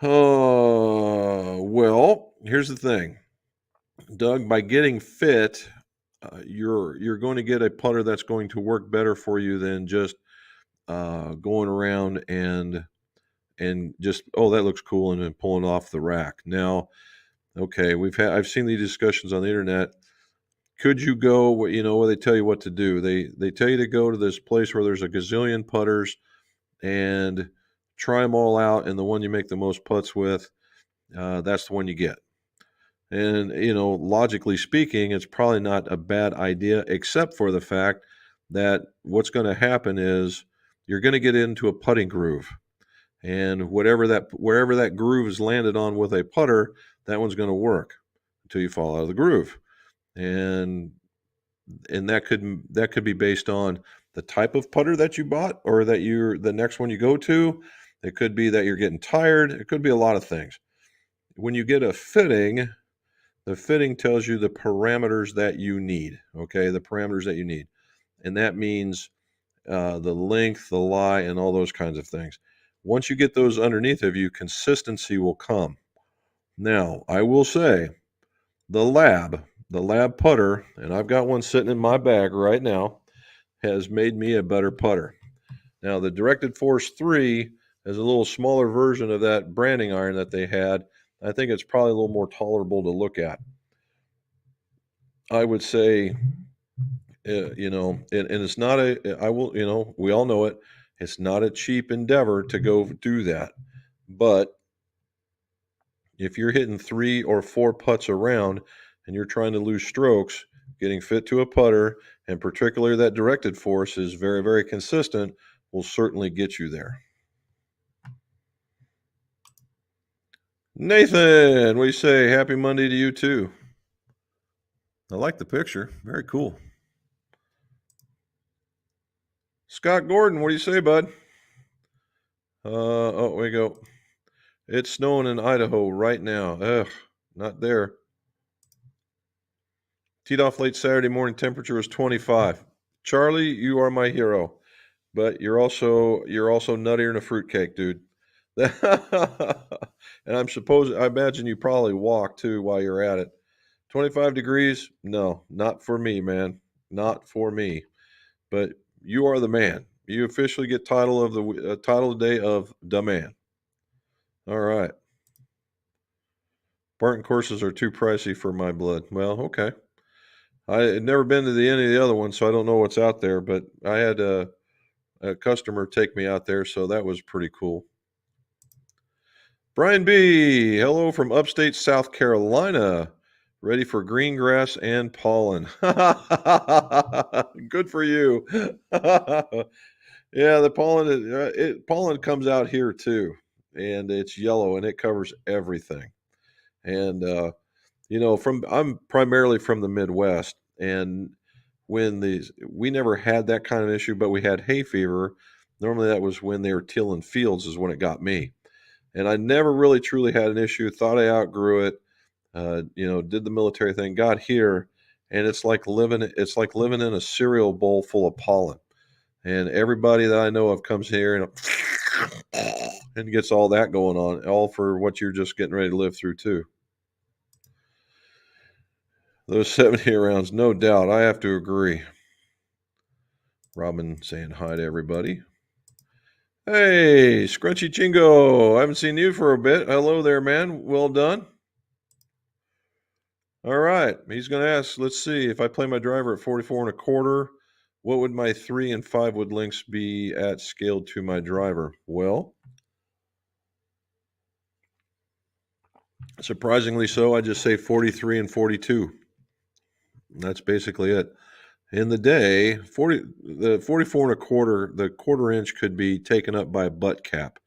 Well, here's the thing, Doug. By getting fit, you're going to get a putter that's going to work better for you than just going around and just, oh, that looks cool, and then pulling off the rack. Now, okay, I've seen these discussions on the internet. Could you go, where they tell you what to do? They tell you to go to this place where there's a gazillion putters and try them all out, and the one you make the most putts with, that's the one you get. And, logically speaking, it's probably not a bad idea, except for the fact that what's going to happen is you're going to get into a putting groove. And wherever that groove is landed on with a putter, that one's going to work until you fall out of the groove. And that could be based on the type of putter that you bought, or that the next one you go to. It could be that you're getting tired. It could be a lot of things. When you get a fitting, the fitting tells you the parameters that you need. Okay, the parameters that you need, and that means the length, the lie, and all those kinds of things. Once you get those underneath of you, consistency will come. Now, I will say, the lab putter, and I've got one sitting in my bag right now, has made me a better putter. Now, the Directed Force 3 is a little smaller version of that branding iron that they had. I think it's probably a little more tolerable to look at. I would say, and it's not we all know it. It's not a cheap endeavor to go do that. But if you're hitting 3 or 4 putts around and you're trying to lose strokes, getting fit to a putter, and particularly that Directed Force is very, very consistent, will certainly get you there. Nathan, what do you say? Happy Monday to you too. I like the picture. Very cool. Scott Gordon, what do you say, bud? Oh, we go. It's snowing in Idaho right now. Ugh, not there. Teed off late Saturday morning. Temperature was 25. Charlie, you are my hero, but you're also nuttier than a fruitcake, dude. And I imagine you probably walk too while you're at it. 25 degrees? No, not for me, man. Not for me. But you are the man. You officially get title of the day of the man. All right. Barton courses are too pricey for my blood. Well, okay. I had never been to any of the other ones, so I don't know what's out there. But I had a customer take me out there, so that was pretty cool. Brian B., hello from upstate South Carolina. Ready for green grass and pollen. Good for you. Yeah, the pollen comes out here too, and it's yellow and it covers everything. And I'm primarily from the Midwest, and we never had that kind of issue, but we had hay fever. Normally, that was when they were tilling fields, is when it got me. And I never really truly had an issue. Thought I outgrew it. did the military thing, got here, and it's like living in a cereal bowl full of pollen. And everybody that I know of comes here and gets all that going on, all for what you're just getting ready to live through too. Those 70 rounds, no doubt. I have to agree. Robin saying hi to everybody. Hey, Scrunchy Chingo. I haven't seen you for a bit. Hello there, man. Well done. All right. He's going to ask, let's see, if I play my driver at 44 1/4, what would my 3 and 5 wood links be at scaled to my driver? Well, surprisingly so, I just say 43 and 42. That's basically it. In the day, the 44 1/4, the 1/4 inch could be taken up by a butt cap.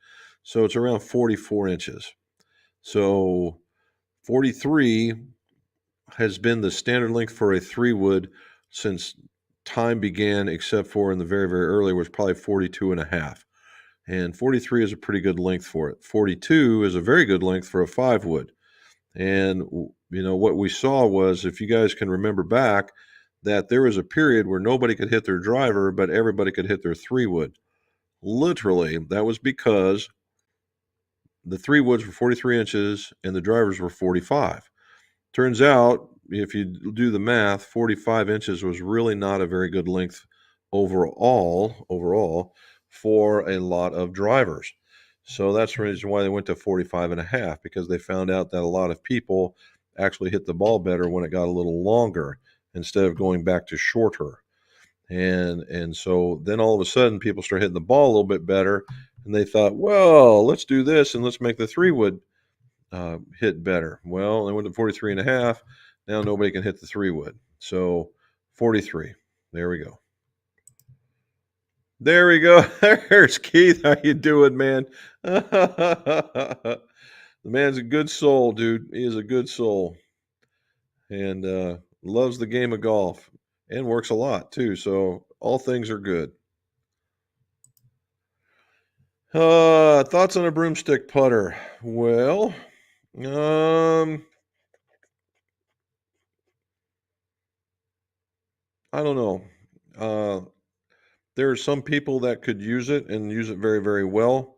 So it's around 44 inches. So 43 has been the standard length for a 3 wood since time began, except for in the very, very early was probably 42 1/2. And 43 is a pretty good length for it. 42 is a very good length for a 5 wood. And, what we saw was, if you guys can remember back, that there was a period where nobody could hit their driver, but everybody could hit their 3 wood. Literally, that was because the 3 woods were 43 inches and the drivers were 45. Turns out, if you do the math, 45 inches was really not a very good length overall for a lot of drivers. So that's the reason why they went to 45 1/2, because they found out that a lot of people actually hit the ball better when it got a little longer instead of going back to shorter. And so then all of a sudden people start hitting the ball a little bit better, and they thought, well, let's do this and let's make the 3 wood hit better. Well, they went to 43 1/2. Now nobody can hit the 3 wood. So 43. There we go. There we go. There's Keith. How you doing, man? The man's a good soul, dude. He is a good soul. And loves the game of golf and works a lot too. So all things are good. Thoughts on a broomstick putter? Well, I don't know. There are some people that could use it and use it very, very well.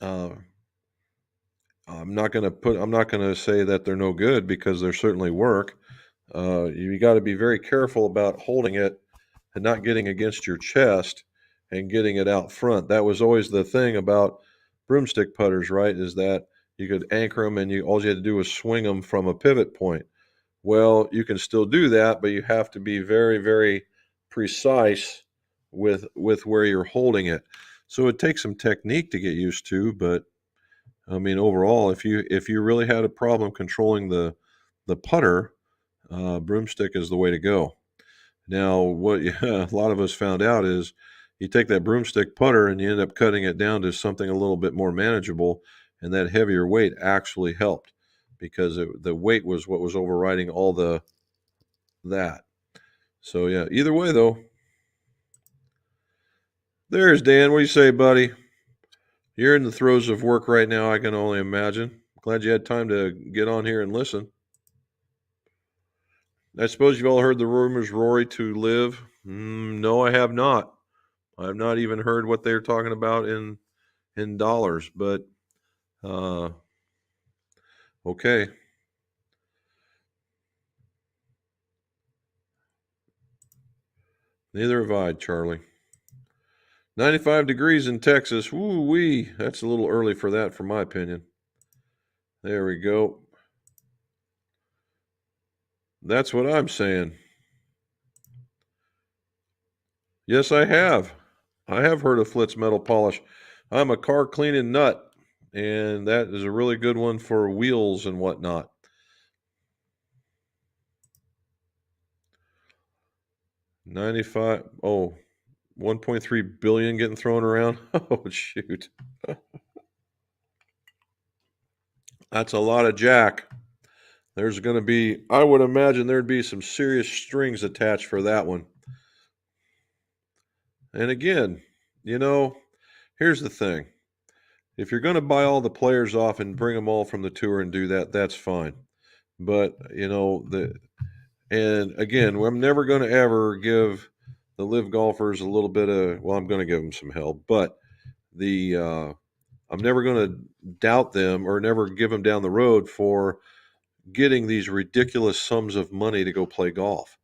I'm not going to say that they're no good, because they certainly work. You got to be very careful about holding it and not getting against your chest and getting it out front. That was always the thing about broomstick putters, right? Is that you could anchor them and all you had to do was swing them from a pivot point. Well, you can still do that, but you have to be very, very precise with where you're holding it. So it takes some technique to get used to, but I mean, overall, if you really had a problem controlling the putter, broomstick is the way to go. Now, what a lot of us found out is you take that broomstick putter and you end up cutting it down to something a little bit more manageable, and that heavier weight actually helped, because the weight was what was overriding all that. So yeah, either way though. There's Dan. What do you say, buddy? You're in the throes of work right now, I can only imagine. Glad you had time to get on here and listen. I suppose you've all heard the rumors Rory to live. No, I have not. I have not even heard what they're talking about in dollars, but okay. Neither have I, Charlie. 95 degrees in Texas. Woo-wee. That's a little early for that, for my opinion. There we go. That's what I'm saying. Yes, I have. I have heard of Flitz metal polish. I'm a car cleaning nut, and that is a really good one for wheels and whatnot. $95. Oh, 1.3 billion getting thrown around. Oh, shoot. That's a lot of jack. There's going to be, I would imagine there'd be some serious strings attached for that one. And again, here's the thing. If you're going to buy all the players off and bring them all from the tour and do that, that's fine. But and again, I'm never going to ever give the live golfers a little bit of. Well, I'm going to give them some help, but the I'm never going to doubt them or never give them down the road for getting these ridiculous sums of money to go play golf.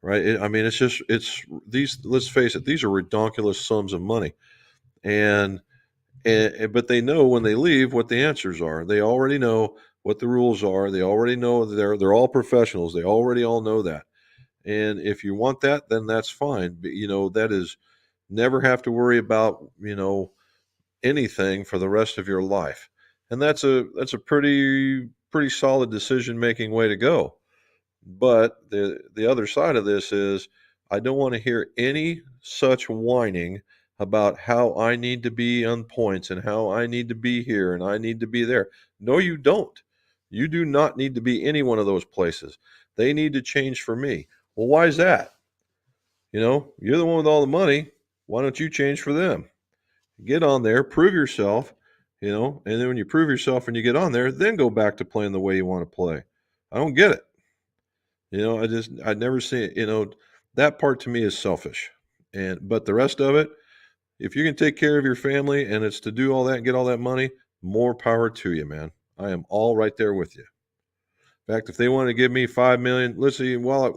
Right? I mean, it's these. Let's face it; these are ridiculous sums of money, and but they know when they leave what the answers are. They already know what the rules are. They already know they're all professionals. They already all know that. And if you want that, then that's fine. But, that is never have to worry about anything for the rest of your life. And that's a pretty solid decision making way to go. But the other side of this is I don't want to hear any such whining about how I need to be on points and how I need to be here and I need to be there. No, you don't. You do not need to be any one of those places. They need to change for me. Well, why is that? You're the one with all the money. Why don't you change for them? Get on there, prove yourself, and then when you prove yourself and you get on there, then go back to playing the way you want to play. I don't get it. I never see it. That part to me is selfish. But the rest of it, if you can take care of your family and it's to do all that and get all that money, more power to you, man. I am all right there with you. In fact, if they want to give me $5 million, while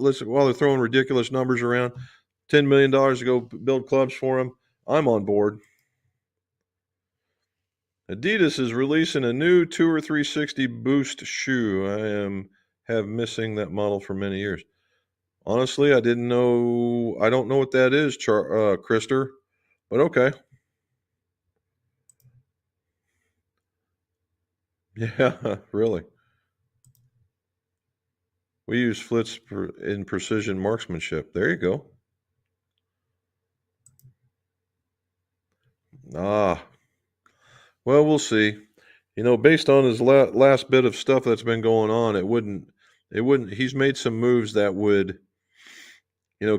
they're throwing ridiculous numbers around, $10 million to go build clubs for them, I'm on board. Adidas is releasing a new Tour 360 Boost shoe. Have missing that model for many years. Honestly, I didn't know. I don't know what that is, Krister, but okay. Yeah, really. We use flits in precision marksmanship. There you go. Ah, well, we'll see. Based on his last bit of stuff that's been going on, it wouldn't. He's made some moves that would,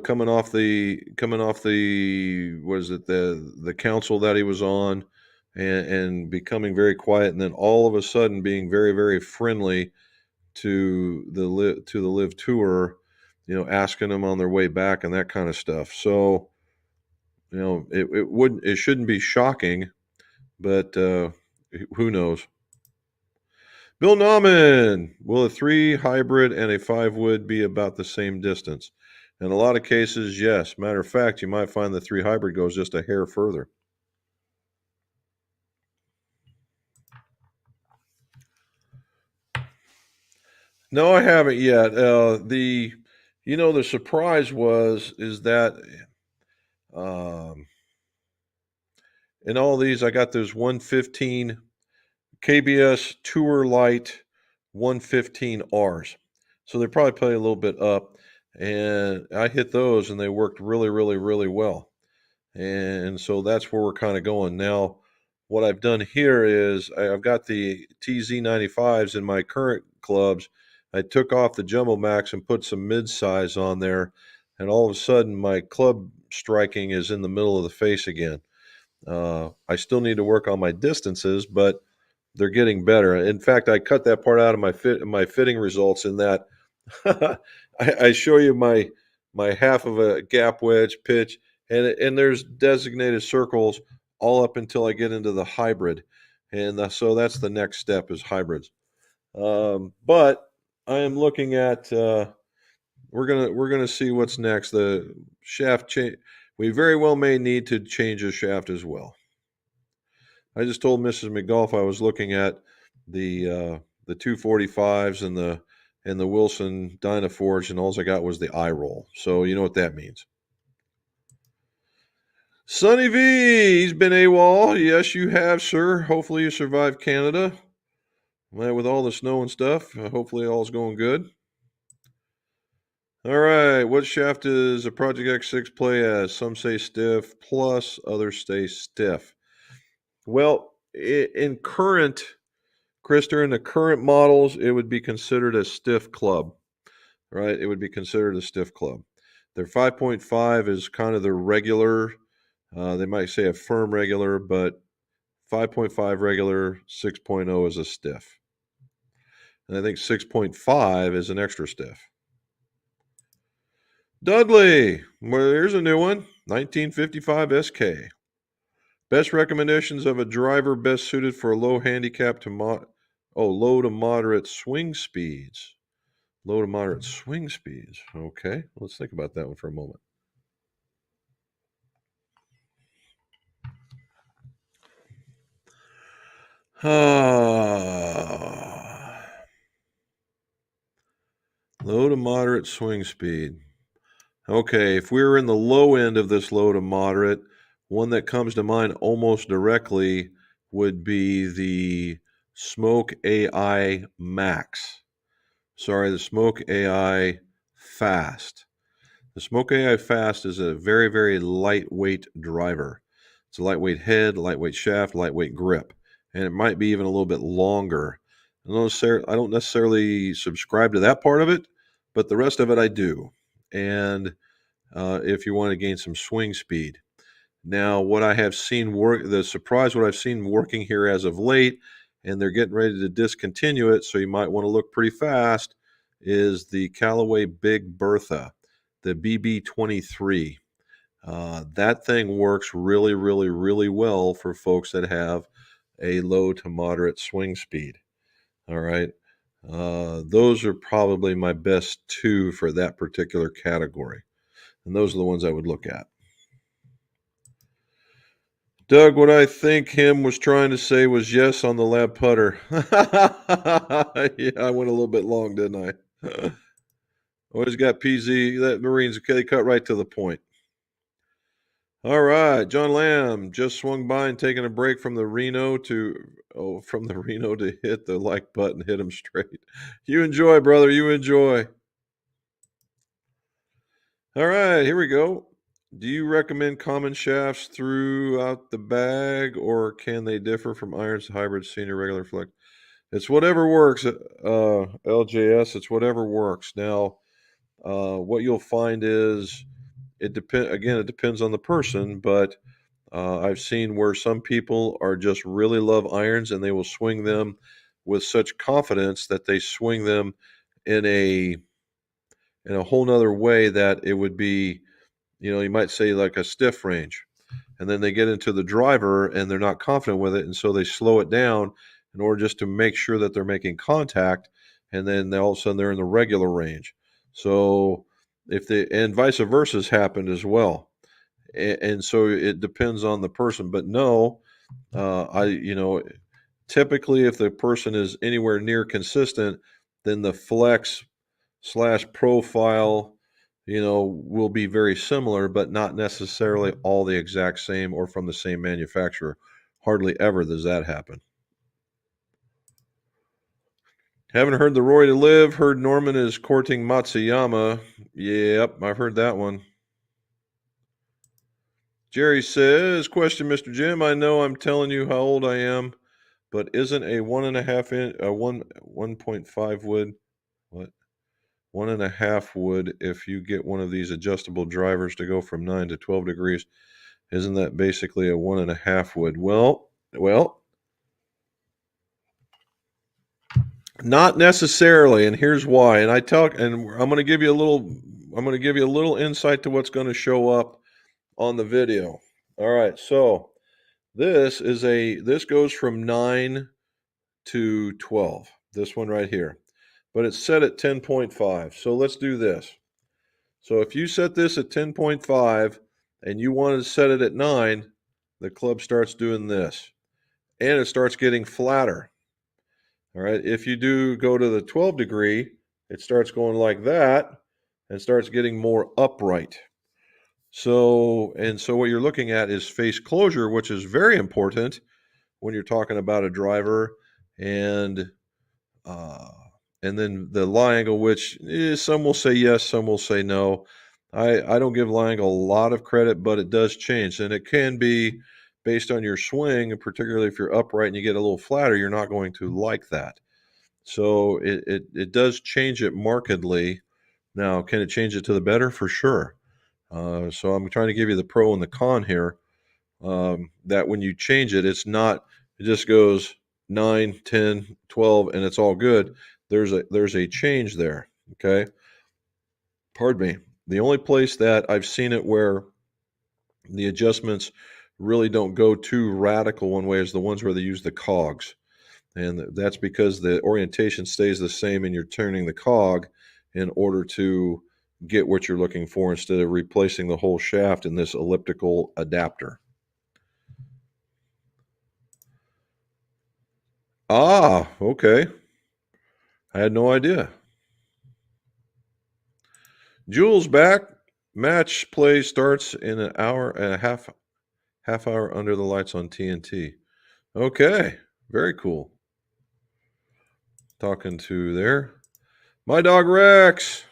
coming off the what is it, the council that he was on, and becoming very quiet, and then all of a sudden being very very friendly to the live tour, asking them on their way back and that kind of stuff. So it shouldn't be shocking, but who knows? Bill Nauman, will a 3 hybrid and a 5 wood be about the same distance? In a lot of cases, yes. Matter of fact, you might find the 3 hybrid goes just a hair further. No, I haven't yet. The surprise is that um, in all these, I got those 115 KBS Tour Light 115Rs. So they probably play a little bit up. And I hit those and they worked really, really, really well. And so that's where we're kind of going. Now, what I've done here is I've got the TZ95s in my current clubs. I took off the Jumbo Max and put some mid size on there. And all of a sudden, my club striking is in the middle of the face again. I still need to work on my distances, but they're getting better. In fact, I cut that part out of my fitting results in that I show you my half of a gap wedge pitch, and there's designated circles all up until I get into the hybrid, and so that's the next step is hybrids. But I am looking at we're gonna see what's next. The shaft change. We very well may need to change the shaft as well. I just told Mrs. McGolf I was looking at the 245s and the Wilson Dynaforge, and all I got was the eye roll. So you know what that means. Sonny V, he's been AWOL. Yes, you have, sir. Hopefully you survived Canada. With all the snow and stuff, hopefully all's going good. All right, what shaft does a Project X6 play as? Some say stiff, plus others say stiff. Well, in current, Krister, in the current models, it would be considered a stiff club, right? It would be considered a stiff club. Their 5.5 is kind of the regular. They might say a firm regular, but 5.5 regular, 6.0 is a stiff. And I think 6.5 is an extra stiff. Dudley, well, here's a new one, 1955 SK. Best recommendations of a driver best suited for low handicap to low to moderate swing speeds. Low to moderate swing speeds. Okay, let's think about that one for a moment. Low to moderate swing speed. Okay, if we were in the low end of this low to moderate, one that comes to mind almost directly would be the Smoke AI Max. Sorry, the Smoke AI Fast. The Smoke AI Fast is a very, very lightweight driver. It's a lightweight head, lightweight shaft, lightweight grip, and it might be even a little bit longer. I don't necessarily subscribe to that part of it, but the rest of it I do. And if you want to gain some swing speed. Now, what I have seen what I've seen working here as of late, and they're getting ready to discontinue it, so you might want to look pretty fast, is the Callaway Big Bertha, the BB23. That thing works really, really, really well for folks that have a low to moderate swing speed. All right. Those are probably my best two for that particular category. And those are the ones I would look at. Doug, what I think him was trying to say was yes on the lab putter. Yeah, I went a little bit long, didn't I? Always got PZ. That Marines, okay, they cut right to the point. All right, John Lamb just swung by and taking a break from the Reno to hit the like button, hit him straight. You enjoy, brother. You enjoy. All right, here we go. Do you recommend common shafts throughout the bag, or can they differ from irons, hybrid, senior, regular flex? It's whatever works, LJS. It's whatever works. Now, what you'll find is it depends on the person, but I've seen where some people are just really love irons and they will swing them with such confidence that they swing them in a whole nother way that it would be, you might say like a stiff range. And then they get into the driver and they're not confident with it. And so they slow it down in order just to make sure that they're making contact. And then all of a sudden they're in the regular range. So and vice versa has happened as well. And so it depends on the person. But no, typically if the person is anywhere near consistent, then the flex / profile, will be very similar, but not necessarily all the exact same or from the same manufacturer. Hardly ever does that happen. Haven't heard the Roy to Live. Heard Norman is courting Matsuyama. Yep, I've heard that one. Jerry says, question, Mr. Jim. I know I'm telling you how old I am, but isn't a 1.5 wood, what? 1.5 wood if you get one of these adjustable drivers to go from 9 to 12 degrees. Isn't that basically a 1.5 wood? Well, not necessarily, and here's why. And I'm going to give you a little insight to what's going to show up on the video. All right, so this goes from 9 to 12. This one right here, but it's set at 10.5. So let's do this. So if you set this at 10.5 and you want to set it at 9, the club starts doing this, and it starts getting flatter. All right. If you do go to the 12 degree, it starts going like that and starts getting more upright. So what you're looking at is face closure, which is very important when you're talking about a driver, and then the lie angle, which some will say yes, some will say no. I don't give lie angle a lot of credit, but it does change, and it can be based on your swing, and particularly if you're upright and you get a little flatter, you're not going to like that. So it does change it markedly. Now, can it change it to the better? For sure. So I'm trying to give you the pro and the con here. That when you change it, it just goes 9, 10, 12, and it's all good. there's a change there. Okay. Pardon me. The only place that I've seen it where the adjustments really don't go too radical one way is the ones where they use the cogs. And that's because the orientation stays the same and you're turning the cog in order to get what you're looking for instead of replacing the whole shaft in this elliptical adapter. Ah, okay. I had no idea. Jules back. Match play starts in an hour and a half hour under the lights on TNT. Okay, very cool. Talking to there. My dog Rex.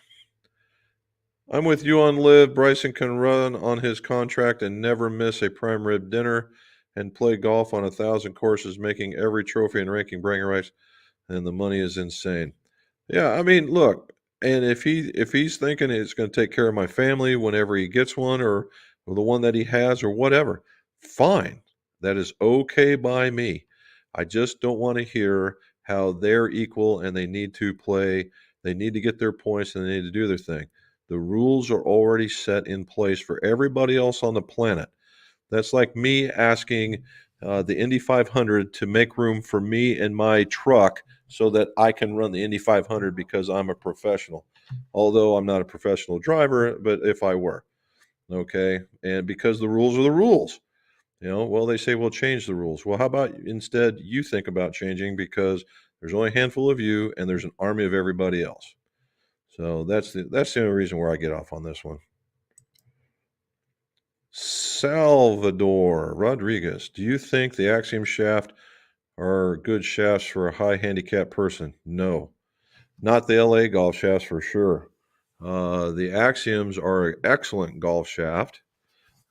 I'm with you on Live. Bryson can run on his contract and never miss a prime rib dinner and play golf on 1,000 courses, making every trophy and ranking bragging rights, and the money is insane. Yeah, I mean, look, and if he's thinking it's going to take care of my family whenever he gets one or the one that he has or whatever, fine. That is okay by me. I just don't want to hear how they're equal and they need to play, they need to get their points and they need to do their thing. The rules are already set in place for everybody else on the planet. That's like me asking the Indy 500 to make room for me and my truck so that I can run the Indy 500 because I'm a professional. Although I'm not a professional driver, but if I were, okay, and because the rules are the rules, well, they say we'll change the rules. Well, how about instead you think about changing because there's only a handful of you and there's an army of everybody else. So that's the only reason where I get off on this one. Salvador Rodriguez, do you think the Axiom shaft are good shafts for a high handicap person? No, not the LA golf shafts for sure. The Axioms are an excellent golf shaft.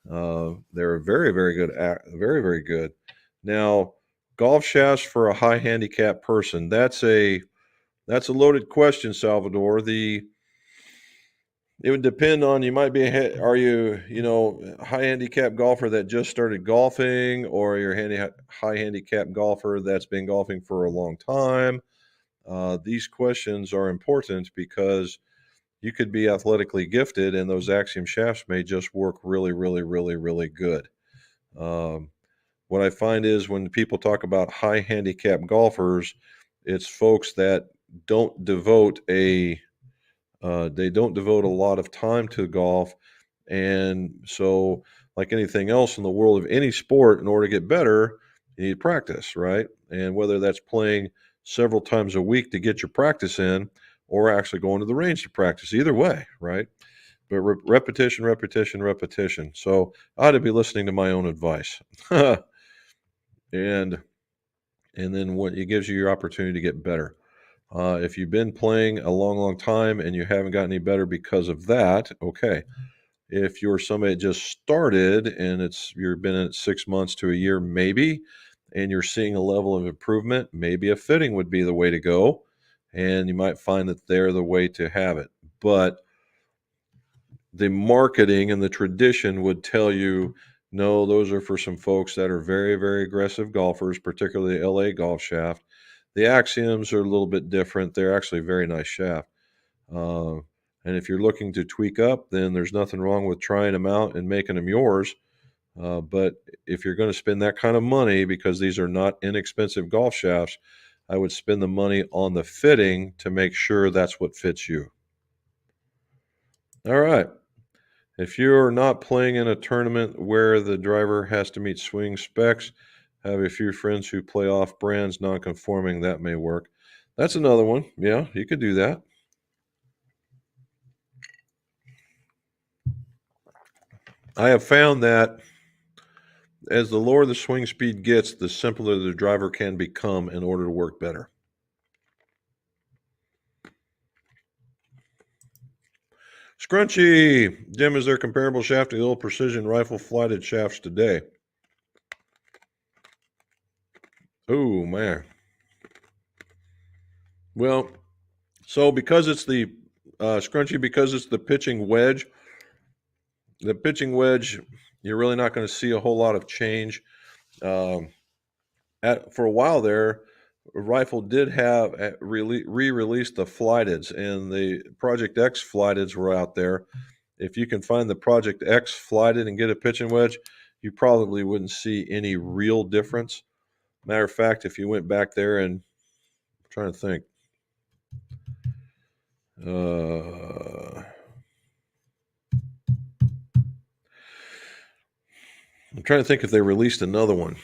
They're very, very good, very, very good. Now, golf shafts for a high handicap person, that's a loaded question, Salvador. It would depend on, you might be are you high handicap golfer that just started golfing, or you're high handicap golfer that's been golfing for a long time. These questions are important because you could be athletically gifted and those Axiom shafts may just work really, really, really, really good. um, what I find is when people talk about high handicap golfers, it's folks that don't devote a they don't devote a lot of time to golf. And so, like anything else in the world of any sport, in order to get better, you need practice, right? And whether that's playing several times a week to get your practice in or actually going to the range to practice, either way, right? But repetition, repetition, repetition. So I ought to be listening to my own advice. and and then what it gives you your opportunity to get better. If you've been playing a long, long time and you haven't gotten any better because of that, okay. If you're somebody that just started and you've been in it 6 months to a year, maybe, and you're seeing a level of improvement, maybe a fitting would be the way to go, and you might find that they're the way to have it. But the marketing and the tradition would tell you, no, those are for some folks that are very, very aggressive golfers, particularly the LA golf shaft. The Axioms are a little bit different. They're actually a very nice shaft. Uh, and if you're looking to tweak up, then there's nothing wrong with trying them out and making them yours. But if you're going to spend that kind of money, because these are not inexpensive golf shafts, I would spend the money on the fitting to make sure that's what fits you. All right. If you're not playing in a tournament where the driver has to meet swing specs, have a few friends who play off brands non-conforming, that may work. That's another one. Yeah, you could do that. I have found that as the lower the swing speed gets, the simpler the driver can become in order to work better. Scrunchy. Jim, is there comparable shaft to the old precision rifle flighted shafts today? Oh, man. Well, so because it's the Scrunchy, because it's the pitching wedge, you're really not going to see a whole lot of change. For a while there, rifle did have re-released the flighteds, and the Project X flighteds were out there. If you can find the Project X flighted and get a pitching wedge, you probably wouldn't see any real difference. Matter of fact, if you went back there and I'm trying to think, I'm trying to think if they released another one.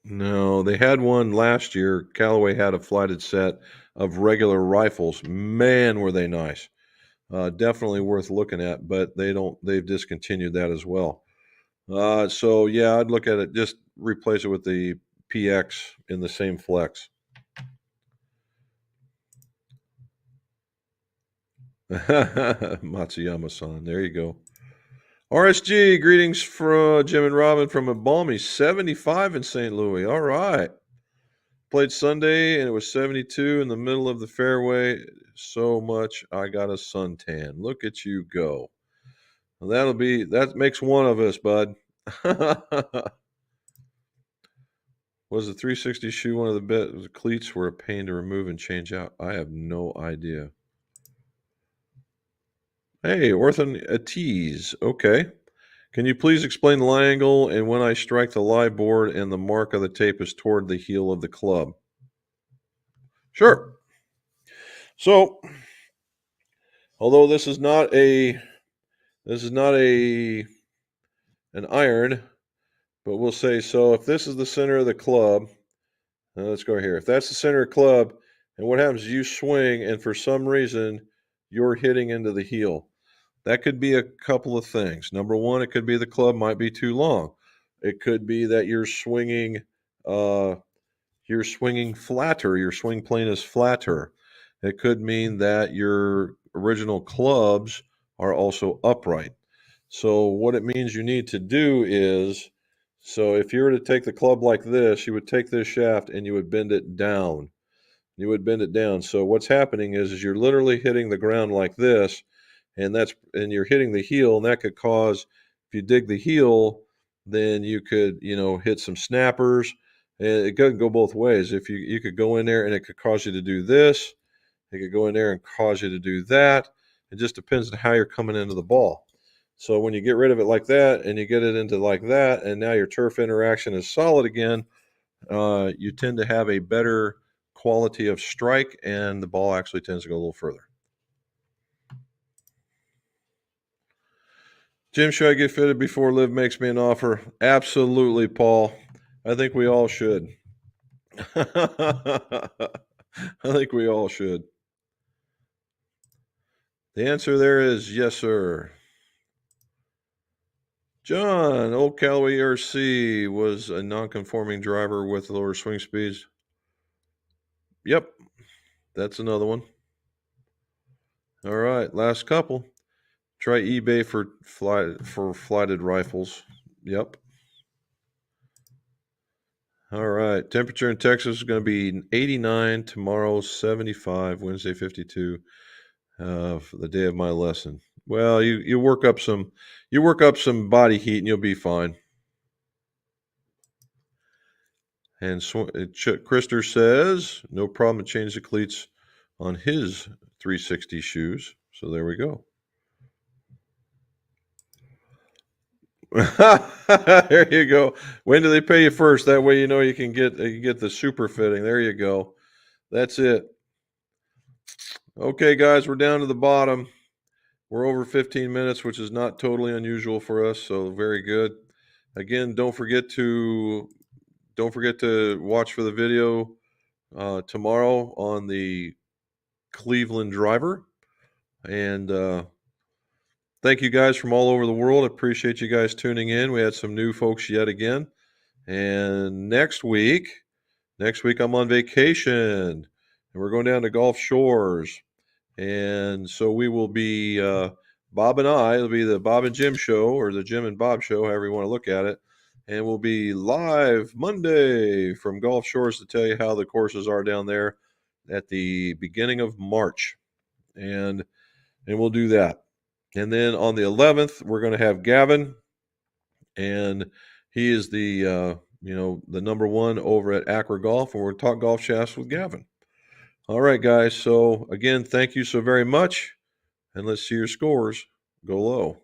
No, they had one last year. Callaway had a flighted set of regular rifles. Man, were they nice. Definitely worth looking at, but they've discontinued that as well. So yeah, I'd look at it, just replace it with the PX in the same flex. Matsuyama-san, there you go. RSG, greetings from Jim and Robin from a balmy 75 in St. Louis. All right. Played Sunday and it was 72 in the middle of the fairway. So much I got a suntan. Look at you go. Well, that makes one of us, bud. Was the 360 shoe one of the best? The cleats were a pain to remove and change out. I have no idea. Hey, Orthon Atiz. Okay. Can you please explain the lie angle and when I strike the lie board and the mark of the tape is toward the heel of the club? Sure. So, although this is not an iron, but we'll say so. If this is the center of the club, let's go here. If that's the center of the club, and what happens is you swing, and for some reason you're hitting into the heel. That could be a couple of things. Number one, it could be the club might be too long. It could be that you're swinging flatter. Your swing plane is flatter. It could mean that your original clubs are also upright. So what it means you need to do is, so if you were to take the club like this, you would take this shaft and you would bend it down. You would bend it down. So what's happening is you're literally hitting the ground like this, and you're hitting the heel, and that could cause, if you dig the heel, then you could hit some snappers, and it could go both ways. If you could go in there and it could cause you to do this, it could go in there and cause you to do that. It just depends on how you're coming into the ball. So when you get rid of it like that and you get it into like that, and now your turf interaction is solid again, you tend to have a better quality of strike, and the ball actually tends to go a little further. Jim, should I get fitted before Liv makes me an offer? Absolutely, Paul. I think we all should. I think we all should. The answer there is yes, sir. John, old Callaway RC was a non-conforming driver with lower swing speeds. Yep, that's another one. All right, last couple. Try eBay for flighted rifles. Yep. All right. Temperature in Texas is going to be 89 tomorrow, 75 Wednesday, 52 for the day of my lesson. Well, you work up some body heat and you'll be fine. And Krister says no problem to change the cleats on his 360 shoes. So there we go. There you go. When do they pay you first? That way you know you can get the super fitting. There you go. That's it. Okay, guys, we're down to the bottom. We're over 15 minutes, which is not totally unusual for us, so very good. Again, don't forget to watch for the video tomorrow on the Cleveland driver. And thank you guys from all over the world. Appreciate you guys tuning in. We had some new folks yet again. And next week I'm on vacation, and we're going down to Gulf Shores. And so we will be, Bob and I, it'll be the Bob and Jim show, or the Jim and Bob show, however you want to look at it. And we'll be live Monday from Gulf Shores to tell you how the courses are down there at the beginning of March. And we'll do that. And then on the 11th, we're going to have Gavin, and he is the the number one over at Acra Golf, and we're going to talk golf shafts with Gavin. All right, guys. So again, thank you so very much, and let's see your scores go low.